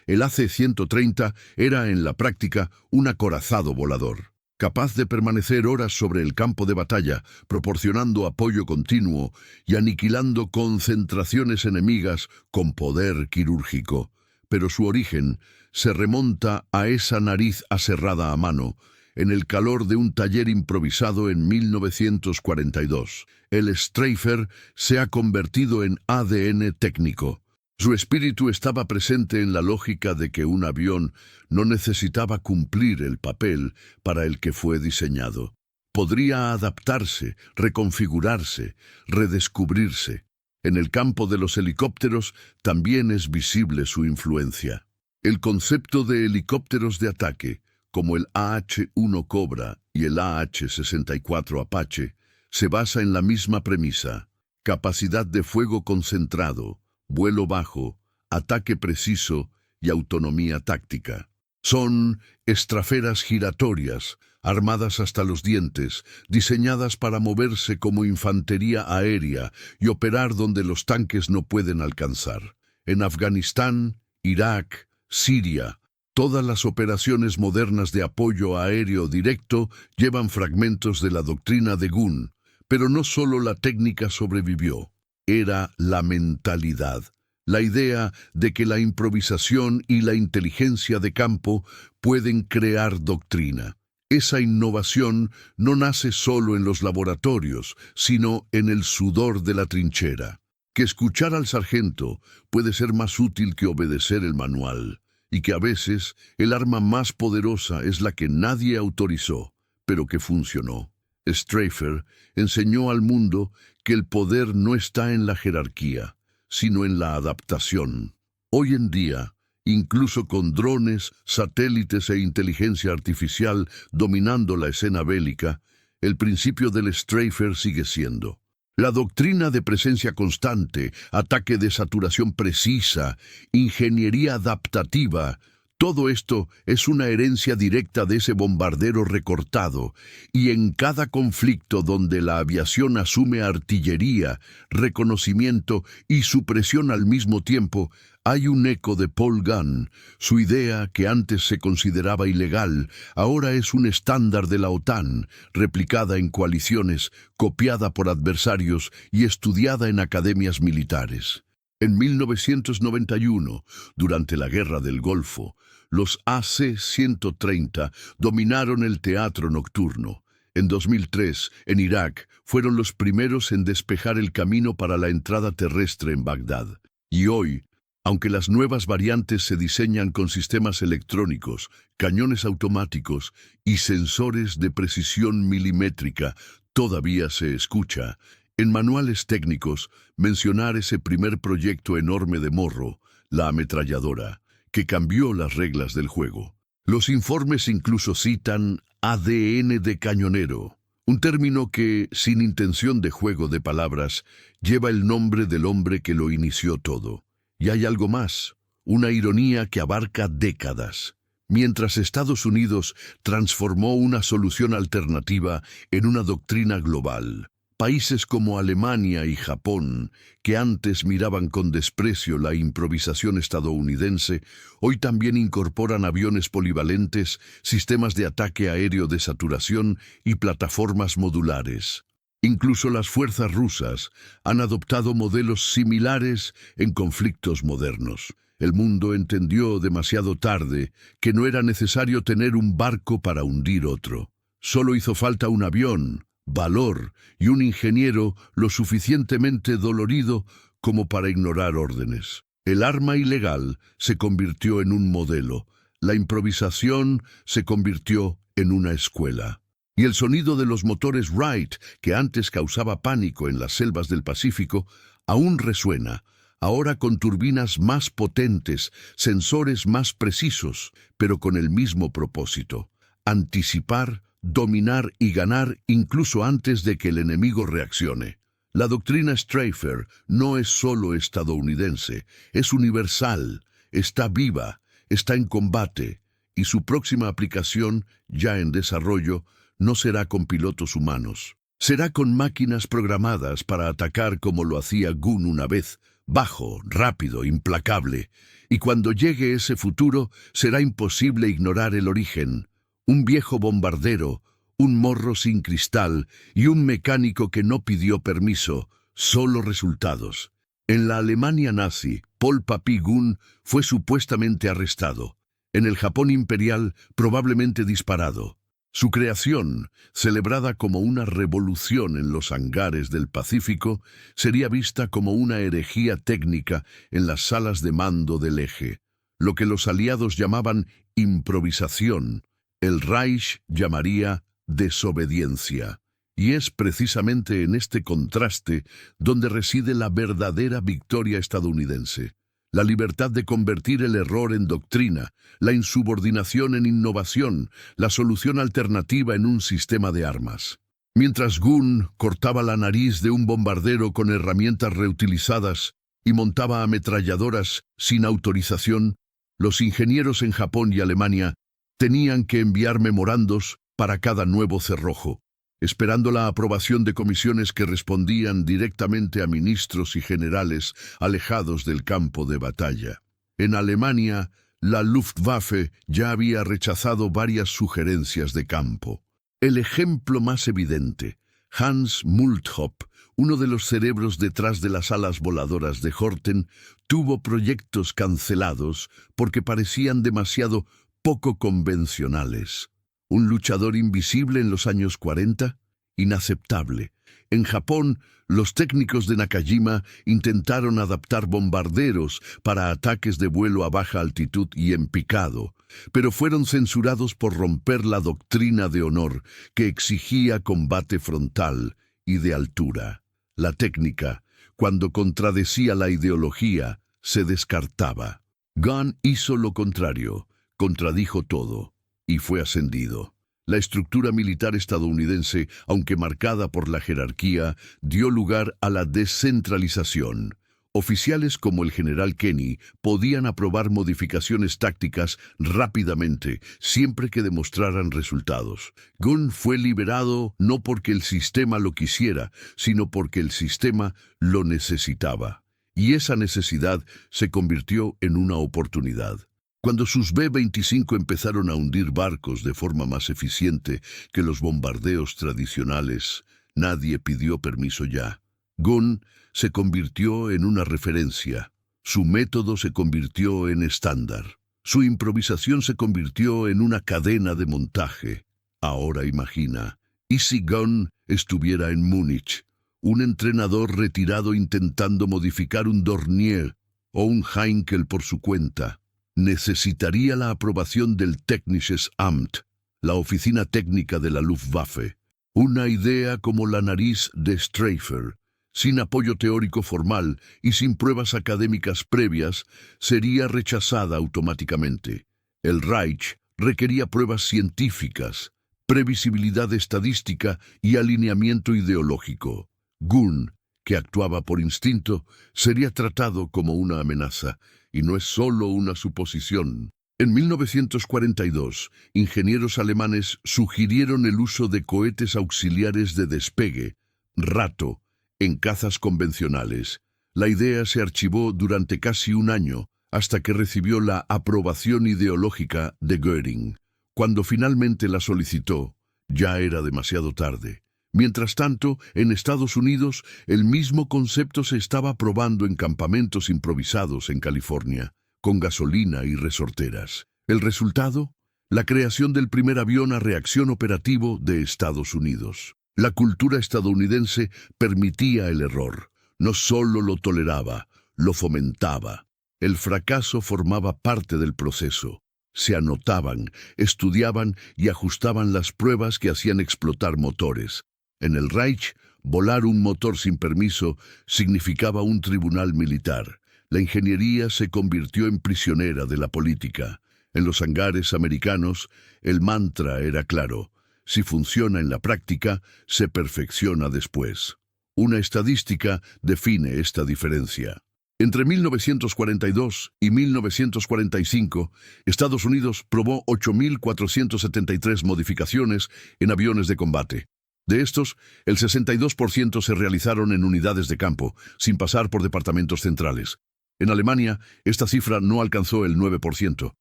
el AC-130 era en la práctica un acorazado volador, capaz de permanecer horas sobre el campo de batalla, proporcionando apoyo continuo y aniquilando concentraciones enemigas con poder quirúrgico. Pero su origen se remonta a esa nariz aserrada a mano, en el calor de un taller improvisado en 1942. El Streifer se ha convertido en ADN técnico. Su espíritu estaba presente en la lógica de que un avión no necesitaba cumplir el papel para el que fue diseñado. Podría adaptarse, reconfigurarse, redescubrirse. En el campo de los helicópteros también es visible su influencia. El concepto de helicópteros de ataque, como el AH-1 Cobra y el AH-64 Apache, se basa en la misma premisa: capacidad de fuego concentrado, vuelo bajo, ataque preciso y autonomía táctica. Son estraferas giratorias, armadas hasta los dientes, diseñadas para moverse como infantería aérea y operar donde los tanques no pueden alcanzar. En Afganistán, Irak, Siria, todas las operaciones modernas de apoyo aéreo directo llevan fragmentos de la doctrina de Gunn, pero no solo la técnica sobrevivió, era la mentalidad. La idea de que la improvisación y la inteligencia de campo pueden crear doctrina. Esa innovación no nace solo en los laboratorios, sino en el sudor de la trinchera. Que escuchar al sargento puede ser más útil que obedecer el manual, y que a veces el arma más poderosa es la que nadie autorizó, pero que funcionó. Streifer enseñó al mundo que el poder no está en la jerarquía, sino en la adaptación. Hoy en día, incluso con drones, satélites e inteligencia artificial dominando la escena bélica, el principio del Streifer sigue siendo la doctrina de presencia constante, ataque de saturación precisa, ingeniería adaptativa. Todo esto es una herencia directa de ese bombardero recortado, y en cada conflicto donde la aviación asume artillería, reconocimiento y supresión al mismo tiempo, hay un eco de Paul Gunn. Su idea, que antes se consideraba ilegal, ahora es un estándar de la OTAN, replicada en coaliciones, copiada por adversarios y estudiada en academias militares. En 1991, durante la Guerra del Golfo, los AC-130 dominaron el teatro nocturno. En 2003, en Irak, fueron los primeros en despejar el camino para la entrada terrestre en Bagdad. Y hoy, aunque las nuevas variantes se diseñan con sistemas electrónicos, cañones automáticos y sensores de precisión milimétrica, todavía se escucha, en manuales técnicos, mencionar ese primer proyecto enorme de Morro, la ametralladora, que cambió las reglas del juego. Los informes incluso citan ADN de cañonero, un término que, sin intención de juego de palabras, lleva el nombre del hombre que lo inició todo. Y hay algo más, una ironía que abarca décadas. Mientras Estados Unidos transformó una solución alternativa en una doctrina global, países como Alemania y Japón, que antes miraban con desprecio la improvisación estadounidense, hoy también incorporan aviones polivalentes, sistemas de ataque aéreo de saturación y plataformas modulares. Incluso las fuerzas rusas han adoptado modelos similares en conflictos modernos. El mundo entendió demasiado tarde que no era necesario tener un barco para hundir otro. Solo hizo falta un avión, valor y un ingeniero lo suficientemente dolorido como para ignorar órdenes. El arma ilegal se convirtió en un modelo. La improvisación se convirtió en una escuela. Y el sonido de los motores Wright, que antes causaba pánico en las selvas del Pacífico, aún resuena, ahora con turbinas más potentes, sensores más precisos, pero con el mismo propósito: anticipar, dominar y ganar incluso antes de que el enemigo reaccione. La doctrina Straffer no es solo estadounidense, es universal, está viva, está en combate, y su próxima aplicación, ya en desarrollo, no será con pilotos humanos. Será con máquinas programadas para atacar como lo hacía Gunn una vez, bajo, rápido, implacable. Y cuando llegue ese futuro, será imposible ignorar el origen. Un viejo bombardero, un morro sin cristal y un mecánico que no pidió permiso, solo resultados. En la Alemania nazi, Paul Papy Gunn fue supuestamente arrestado. En el Japón imperial, probablemente disparado. Su creación, celebrada como una revolución en los hangares del Pacífico, sería vista como una herejía técnica en las salas de mando del eje. Lo que los aliados llamaban improvisación, el Reich llamaría desobediencia. Y es precisamente en este contraste donde reside la verdadera victoria estadounidense. La libertad de convertir el error en doctrina, la insubordinación en innovación, la solución alternativa en un sistema de armas. Mientras Gunn cortaba la nariz de un bombardero con herramientas reutilizadas y montaba ametralladoras sin autorización, los ingenieros en Japón y Alemania tenían que enviar memorandos para cada nuevo cerrojo, esperando la aprobación de comisiones que respondían directamente a ministros y generales alejados del campo de batalla. En Alemania, la Luftwaffe ya había rechazado varias sugerencias de campo. El ejemplo más evidente: Hans Multhop, uno de los cerebros detrás de las alas voladoras de Horten, tuvo proyectos cancelados porque parecían demasiado poco convencionales. ¿Un luchador invisible en los años 40? Inaceptable. En Japón, los técnicos de Nakajima intentaron adaptar bombarderos para ataques de vuelo a baja altitud y en picado, pero fueron censurados por romper la doctrina de honor que exigía combate frontal y de altura. La técnica, cuando contradecía la ideología, se descartaba. Gunn hizo lo contrario, contradijo todo y fue ascendido. La estructura militar estadounidense, aunque marcada por la jerarquía, dio lugar a la descentralización. Oficiales como el general Kenny podían aprobar modificaciones tácticas rápidamente, siempre que demostraran resultados. Gunn fue liberado no porque el sistema lo quisiera, sino porque el sistema lo necesitaba. Y esa necesidad se convirtió en una oportunidad. Cuando sus B-25 empezaron a hundir barcos de forma más eficiente que los bombardeos tradicionales, nadie pidió permiso ya. Gunn se convirtió en una referencia. Su método se convirtió en estándar. Su improvisación se convirtió en una cadena de montaje. Ahora imagina, ¿y si Gunn estuviera en Múnich? Un entrenador retirado intentando modificar un Dornier o un Heinkel por su cuenta. Necesitaría la aprobación del Technisches Amt, la oficina técnica de la Luftwaffe. Una idea como la nariz de Straffer, sin apoyo teórico formal y sin pruebas académicas previas, sería rechazada automáticamente. El Reich requería pruebas científicas, previsibilidad estadística y alineamiento ideológico. Gunn, que actuaba por instinto, sería tratado como una amenaza, y no es solo una suposición. En 1942, ingenieros alemanes sugirieron el uso de cohetes auxiliares de despegue, Rato, en cazas convencionales. La idea se archivó durante casi un año, hasta que recibió la aprobación ideológica de Göring. Cuando finalmente la solicitó, ya era demasiado tarde. Mientras tanto, en Estados Unidos, el mismo concepto se estaba probando en campamentos improvisados en California, con gasolina y resorteras. ¿El resultado? La creación del primer avión a reacción operativo de Estados Unidos. La cultura estadounidense permitía el error. No solo lo toleraba, lo fomentaba. El fracaso formaba parte del proceso. Se anotaban, estudiaban y ajustaban las pruebas que hacían explotar motores. En el Reich, volar un motor sin permiso significaba un tribunal militar. La ingeniería se convirtió en prisionera de la política. En los hangares americanos, el mantra era claro: si funciona en la práctica, se perfecciona después. Una estadística define esta diferencia. Entre 1942 y 1945, Estados Unidos probó 8.473 modificaciones en aviones de combate. De estos, el 62% se realizaron en unidades de campo, sin pasar por departamentos centrales. En Alemania, esta cifra no alcanzó el 9%,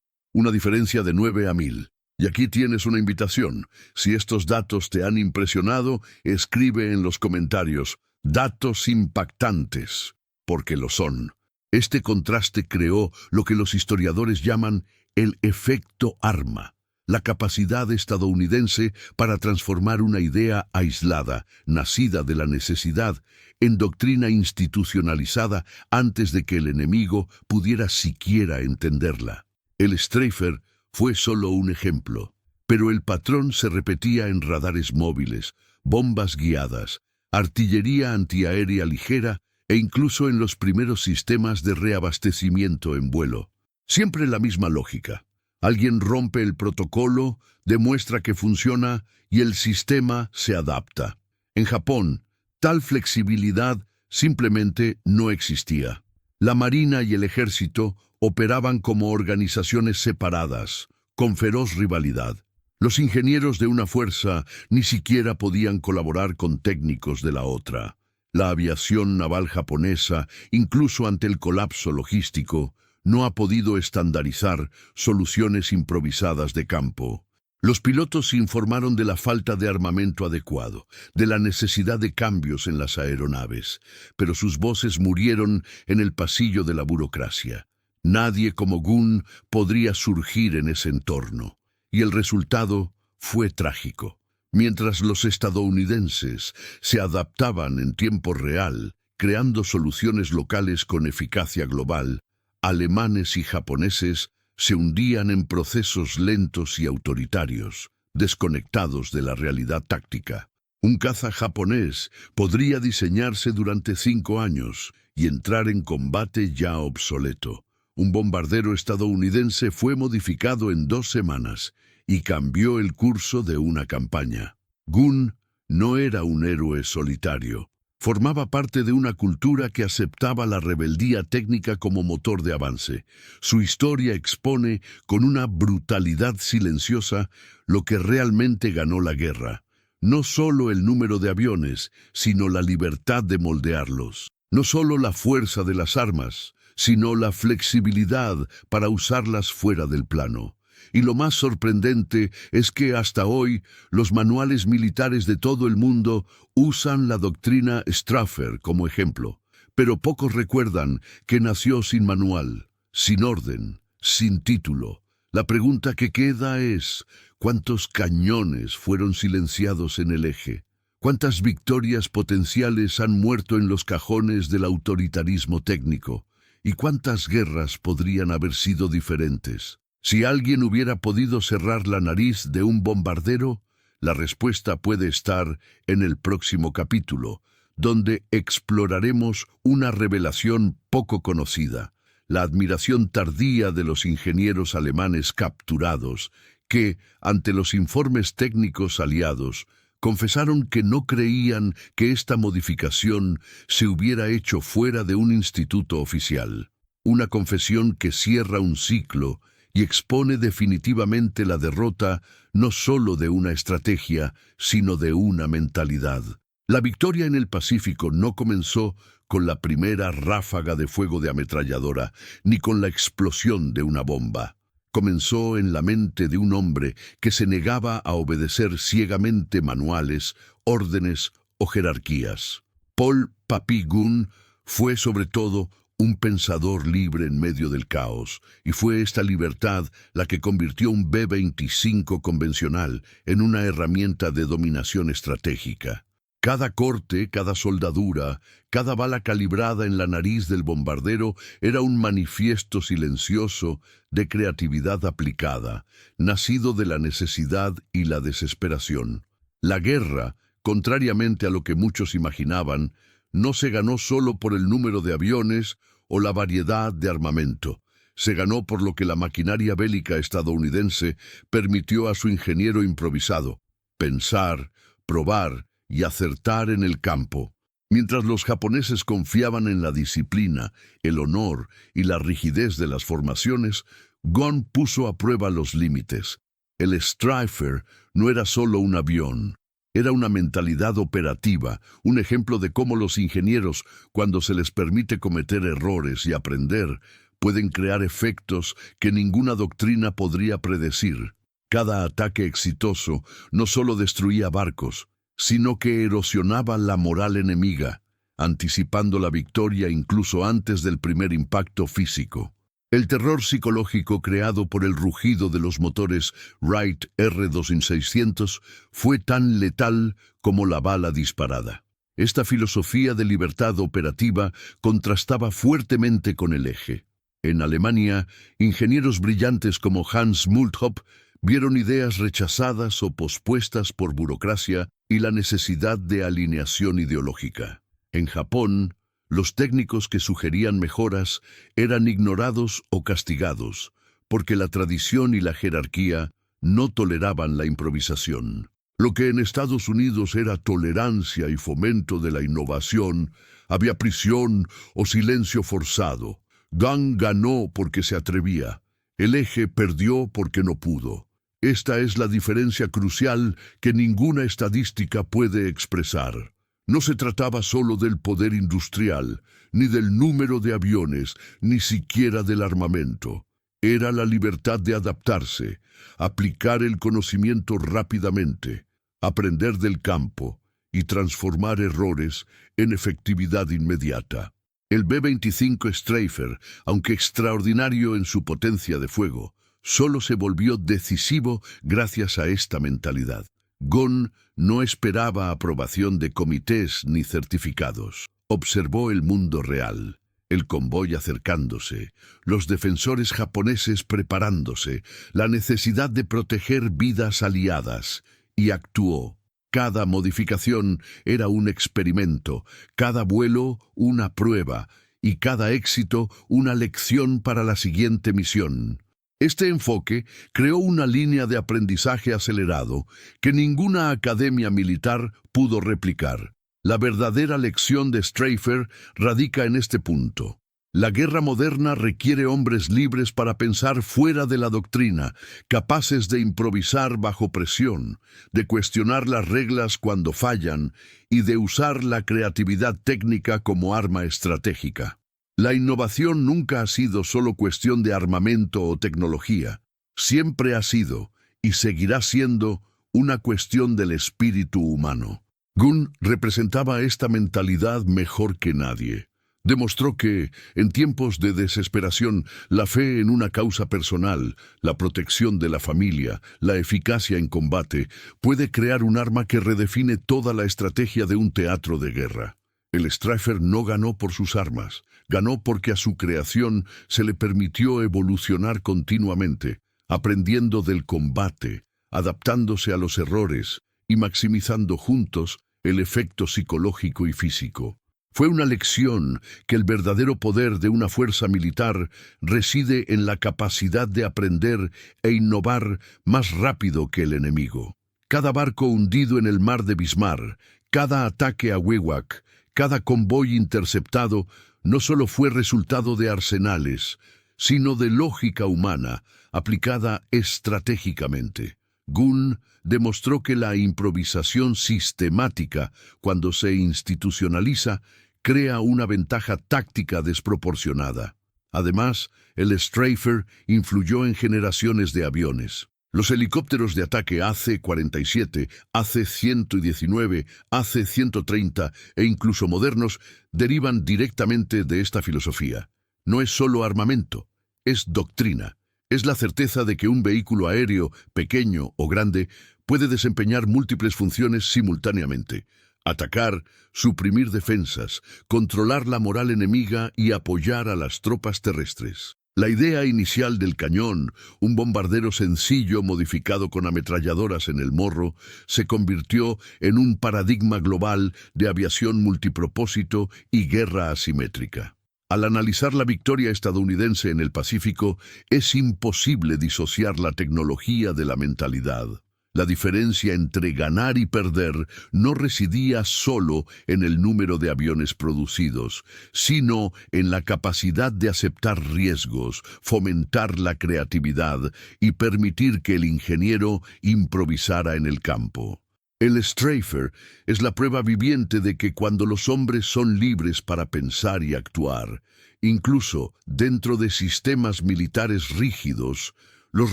una diferencia de 9 a 1.000. Y aquí tienes una invitación. Si estos datos te han impresionado, escribe en los comentarios: datos impactantes, porque lo son. Este contraste creó lo que los historiadores llaman el efecto arma, la capacidad estadounidense para transformar una idea aislada, nacida de la necesidad, en doctrina institucionalizada antes de que el enemigo pudiera siquiera entenderla. El Streifer fue solo un ejemplo, pero el patrón se repetía en radares móviles, bombas guiadas, artillería antiaérea ligera e incluso en los primeros sistemas de reabastecimiento en vuelo. Siempre la misma lógica. Alguien rompe el protocolo, demuestra que funciona y el sistema se adapta. En Japón, tal flexibilidad simplemente no existía. La Marina y el Ejército operaban como organizaciones separadas, con feroz rivalidad. Los ingenieros de una fuerza ni siquiera podían colaborar con técnicos de la otra. La aviación naval japonesa, incluso ante el colapso logístico, no ha podido estandarizar soluciones improvisadas de campo. Los pilotos informaron de la falta de armamento adecuado, de la necesidad de cambios en las aeronaves, pero sus voces murieron en el pasillo de la burocracia. Nadie como Gunn podría surgir en ese entorno, y el resultado fue trágico. Mientras los estadounidenses se adaptaban en tiempo real, creando soluciones locales con eficacia global, alemanes y japoneses se hundían en procesos lentos y autoritarios, desconectados de la realidad táctica. Un caza japonés podría diseñarse durante 5 años y entrar en combate ya obsoleto. Un bombardero estadounidense fue modificado en 2 semanas y cambió el curso de una campaña. Gunn no era un héroe solitario. Formaba parte de una cultura que aceptaba la rebeldía técnica como motor de avance. Su historia expone con una brutalidad silenciosa lo que realmente ganó la guerra. No solo el número de aviones, sino la libertad de moldearlos. No solo la fuerza de las armas, sino la flexibilidad para usarlas fuera del plano. Y lo más sorprendente es que hasta hoy los manuales militares de todo el mundo usan la doctrina Streifer como ejemplo. Pero pocos recuerdan que nació sin manual, sin orden, sin título. La pregunta que queda es: ¿cuántos cañones fueron silenciados en el eje? ¿Cuántas victorias potenciales han muerto en los cajones del autoritarismo técnico? ¿Y cuántas guerras podrían haber sido diferentes? Si alguien hubiera podido cerrar la nariz de un bombardero, la respuesta puede estar en el próximo capítulo, donde exploraremos una revelación poco conocida, la admiración tardía de los ingenieros alemanes capturados, que, ante los informes técnicos aliados, confesaron que no creían que esta modificación se hubiera hecho fuera de un instituto oficial. Una confesión que cierra un ciclo y expone definitivamente la derrota no solo de una estrategia, sino de una mentalidad. La victoria en el Pacífico no comenzó con la primera ráfaga de fuego de ametralladora, ni con la explosión de una bomba. Comenzó en la mente de un hombre que se negaba a obedecer ciegamente manuales, órdenes o jerarquías. Paul Papy Gunn fue sobre todo un pensador libre en medio del caos, y fue esta libertad la que convirtió un B-25 convencional en una herramienta de dominación estratégica. Cada corte, cada soldadura, cada bala calibrada en la nariz del bombardero era un manifiesto silencioso de creatividad aplicada, nacido de la necesidad y la desesperación. La guerra, contrariamente a lo que muchos imaginaban, no se ganó solo por el número de aviones o la variedad de armamento. Se ganó por lo que la maquinaria bélica estadounidense permitió a su ingeniero improvisado: pensar, probar y acertar en el campo. Mientras los japoneses confiaban en la disciplina, el honor y la rigidez de las formaciones, Gunn puso a prueba los límites. El Stryfer no era solo un avión, era una mentalidad operativa, un ejemplo de cómo los ingenieros, cuando se les permite cometer errores y aprender, pueden crear efectos que ninguna doctrina podría predecir. Cada ataque exitoso no solo destruía barcos, sino que erosionaba la moral enemiga, anticipando la victoria incluso antes del primer impacto físico. El terror psicológico creado por el rugido de los motores Wright R2600 fue tan letal como la bala disparada. Esta filosofía de libertad operativa contrastaba fuertemente con el eje. En Alemania, ingenieros brillantes como Hans Multhop vieron ideas rechazadas o pospuestas por burocracia y la necesidad de alineación ideológica. En Japón, los técnicos que sugerían mejoras eran ignorados o castigados, porque la tradición y la jerarquía no toleraban la improvisación. Lo que en Estados Unidos era tolerancia y fomento de la innovación, había prisión o silencio forzado. Gunn ganó porque se atrevía. El eje perdió porque no pudo. Esta es la diferencia crucial que ninguna estadística puede expresar. No se trataba solo del poder industrial, ni del número de aviones, ni siquiera del armamento. Era la libertad de adaptarse, aplicar el conocimiento rápidamente, aprender del campo y transformar errores en efectividad inmediata. El B-25 Stryfer, aunque extraordinario en su potencia de fuego, solo se volvió decisivo gracias a esta mentalidad. Gunn no esperaba aprobación de comités ni certificados. Observó el mundo real, el convoy acercándose, los defensores japoneses preparándose, la necesidad de proteger vidas aliadas, y actuó. Cada modificación era un experimento, cada vuelo una prueba, y cada éxito una lección para la siguiente misión. Este enfoque creó una línea de aprendizaje acelerado que ninguna academia militar pudo replicar. La verdadera lección de Stryfer radica en este punto. La guerra moderna requiere hombres libres para pensar fuera de la doctrina, capaces de improvisar bajo presión, de cuestionar las reglas cuando fallan y de usar la creatividad técnica como arma estratégica. La innovación nunca ha sido solo cuestión de armamento o tecnología. Siempre ha sido, y seguirá siendo, una cuestión del espíritu humano. Gunn representaba esta mentalidad mejor que nadie. Demostró que, en tiempos de desesperación, la fe en una causa personal, la protección de la familia, la eficacia en combate, puede crear un arma que redefine toda la estrategia de un teatro de guerra. El Stryfer no ganó por sus armas, ganó porque a su creación se le permitió evolucionar continuamente, aprendiendo del combate, adaptándose a los errores y maximizando juntos el efecto psicológico y físico. Fue una lección que el verdadero poder de una fuerza militar reside en la capacidad de aprender e innovar más rápido que el enemigo. Cada barco hundido en el mar de Bismarck, cada ataque a Wewak, cada convoy interceptado, no solo fue resultado de arsenales, sino de lógica humana aplicada estratégicamente. Gunn demostró que la improvisación sistemática, cuando se institucionaliza, crea una ventaja táctica desproporcionada. Además, el Streifer influyó en generaciones de aviones. Los helicópteros de ataque AC-47, AC-119, AC-130 e incluso modernos derivan directamente de esta filosofía. No es solo armamento, es doctrina. Es la certeza de que un vehículo aéreo, pequeño o grande, puede desempeñar múltiples funciones simultáneamente. Atacar, suprimir defensas, controlar la moral enemiga y apoyar a las tropas terrestres. La idea inicial del cañón, un bombardero sencillo modificado con ametralladoras en el morro, se convirtió en un paradigma global de aviación multipropósito y guerra asimétrica. Al analizar la victoria estadounidense en el Pacífico, es imposible disociar la tecnología de la mentalidad. La diferencia entre ganar y perder no residía solo en el número de aviones producidos, sino en la capacidad de aceptar riesgos, fomentar la creatividad y permitir que el ingeniero improvisara en el campo. El Streifer es la prueba viviente de que cuando los hombres son libres para pensar y actuar, incluso dentro de sistemas militares rígidos, los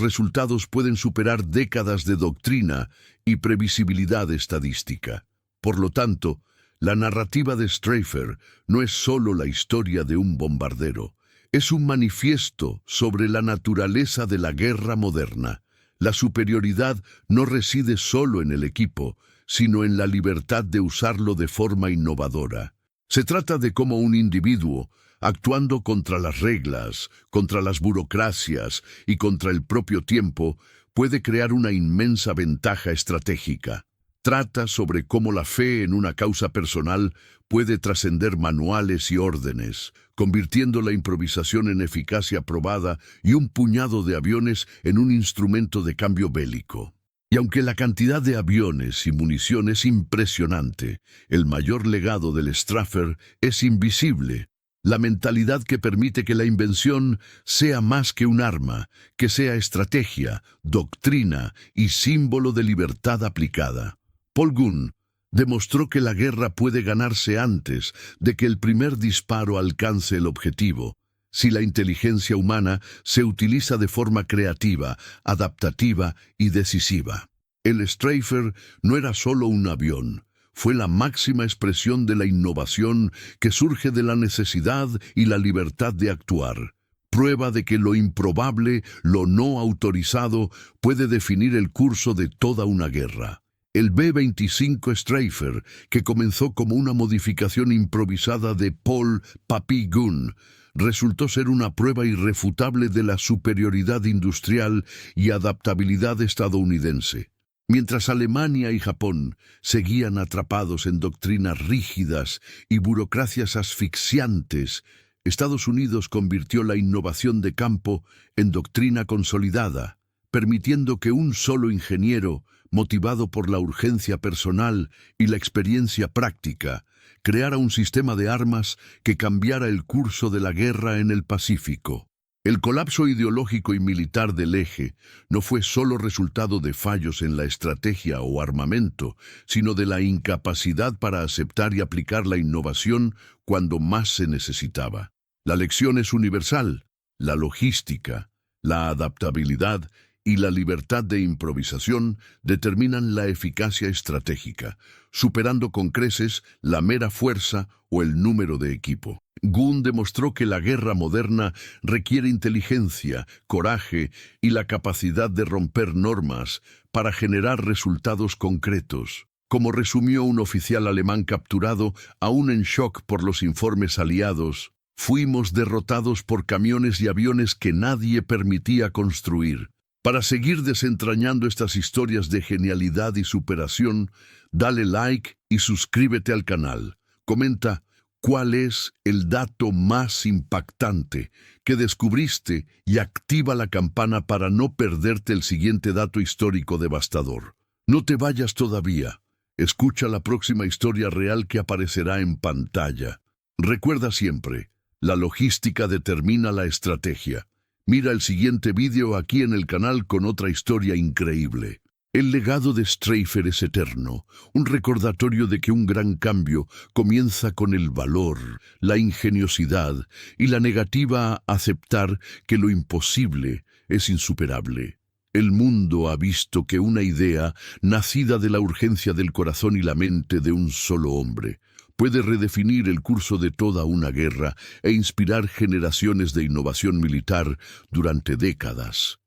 resultados pueden superar décadas de doctrina y previsibilidad estadística. Por lo tanto, la narrativa de Streifer no es solo la historia de un bombardero, es un manifiesto sobre la naturaleza de la guerra moderna. La superioridad no reside solo en el equipo, sino en la libertad de usarlo de forma innovadora. Se trata de cómo un individuo, actuando contra las reglas, contra las burocracias y contra el propio tiempo, puede crear una inmensa ventaja estratégica. Trata sobre cómo la fe en una causa personal puede trascender manuales y órdenes, convirtiendo la improvisación en eficacia probada y un puñado de aviones en un instrumento de cambio bélico. Y aunque la cantidad de aviones y munición es impresionante, el mayor legado del Streifer es invisible. La mentalidad que permite que la invención sea más que un arma, que sea estrategia, doctrina y símbolo de libertad aplicada. Paul Gunn demostró que la guerra puede ganarse antes de que el primer disparo alcance el objetivo, si la inteligencia humana se utiliza de forma creativa, adaptativa y decisiva. El Streifer no era solo un avión. Fue la máxima expresión de la innovación que surge de la necesidad y la libertad de actuar. Prueba de que lo improbable, lo no autorizado, puede definir el curso de toda una guerra. El B-25 Streifer, que comenzó como una modificación improvisada de Paul "Papi" Gunn, resultó ser una prueba irrefutable de la superioridad industrial y adaptabilidad estadounidense. Mientras Alemania y Japón seguían atrapados en doctrinas rígidas y burocracias asfixiantes, Estados Unidos convirtió la innovación de campo en doctrina consolidada, permitiendo que un solo ingeniero, motivado por la urgencia personal y la experiencia práctica, creara un sistema de armas que cambiara el curso de la guerra en el Pacífico. El colapso ideológico y militar del eje no fue solo resultado de fallos en la estrategia o armamento, sino de la incapacidad para aceptar y aplicar la innovación cuando más se necesitaba. La lección es universal: la logística, la adaptabilidad y la libertad de improvisación determinan la eficacia estratégica, superando con creces la mera fuerza o el número de equipo. Gunn demostró que la guerra moderna requiere inteligencia, coraje y la capacidad de romper normas para generar resultados concretos. Como resumió un oficial alemán capturado, aún en shock por los informes aliados, fuimos derrotados por camiones y aviones que nadie permitía construir. Para seguir desentrañando estas historias de genialidad y superación, dale like y suscríbete al canal. Comenta ¿Cuál es el dato más impactante que descubriste y activa la campana para no perderte el siguiente dato histórico devastador? No te vayas todavía. Escucha la próxima historia real que aparecerá en pantalla. Recuerda siempre, la logística determina la estrategia. Mira el siguiente vídeo aquí en el canal con otra historia increíble. El legado de Stryfer es eterno, un recordatorio de que un gran cambio comienza con el valor, la ingeniosidad y la negativa a aceptar que lo imposible es insuperable. El mundo ha visto que una idea, nacida de la urgencia del corazón y la mente de un solo hombre, puede redefinir el curso de toda una guerra e inspirar generaciones de innovación militar durante décadas.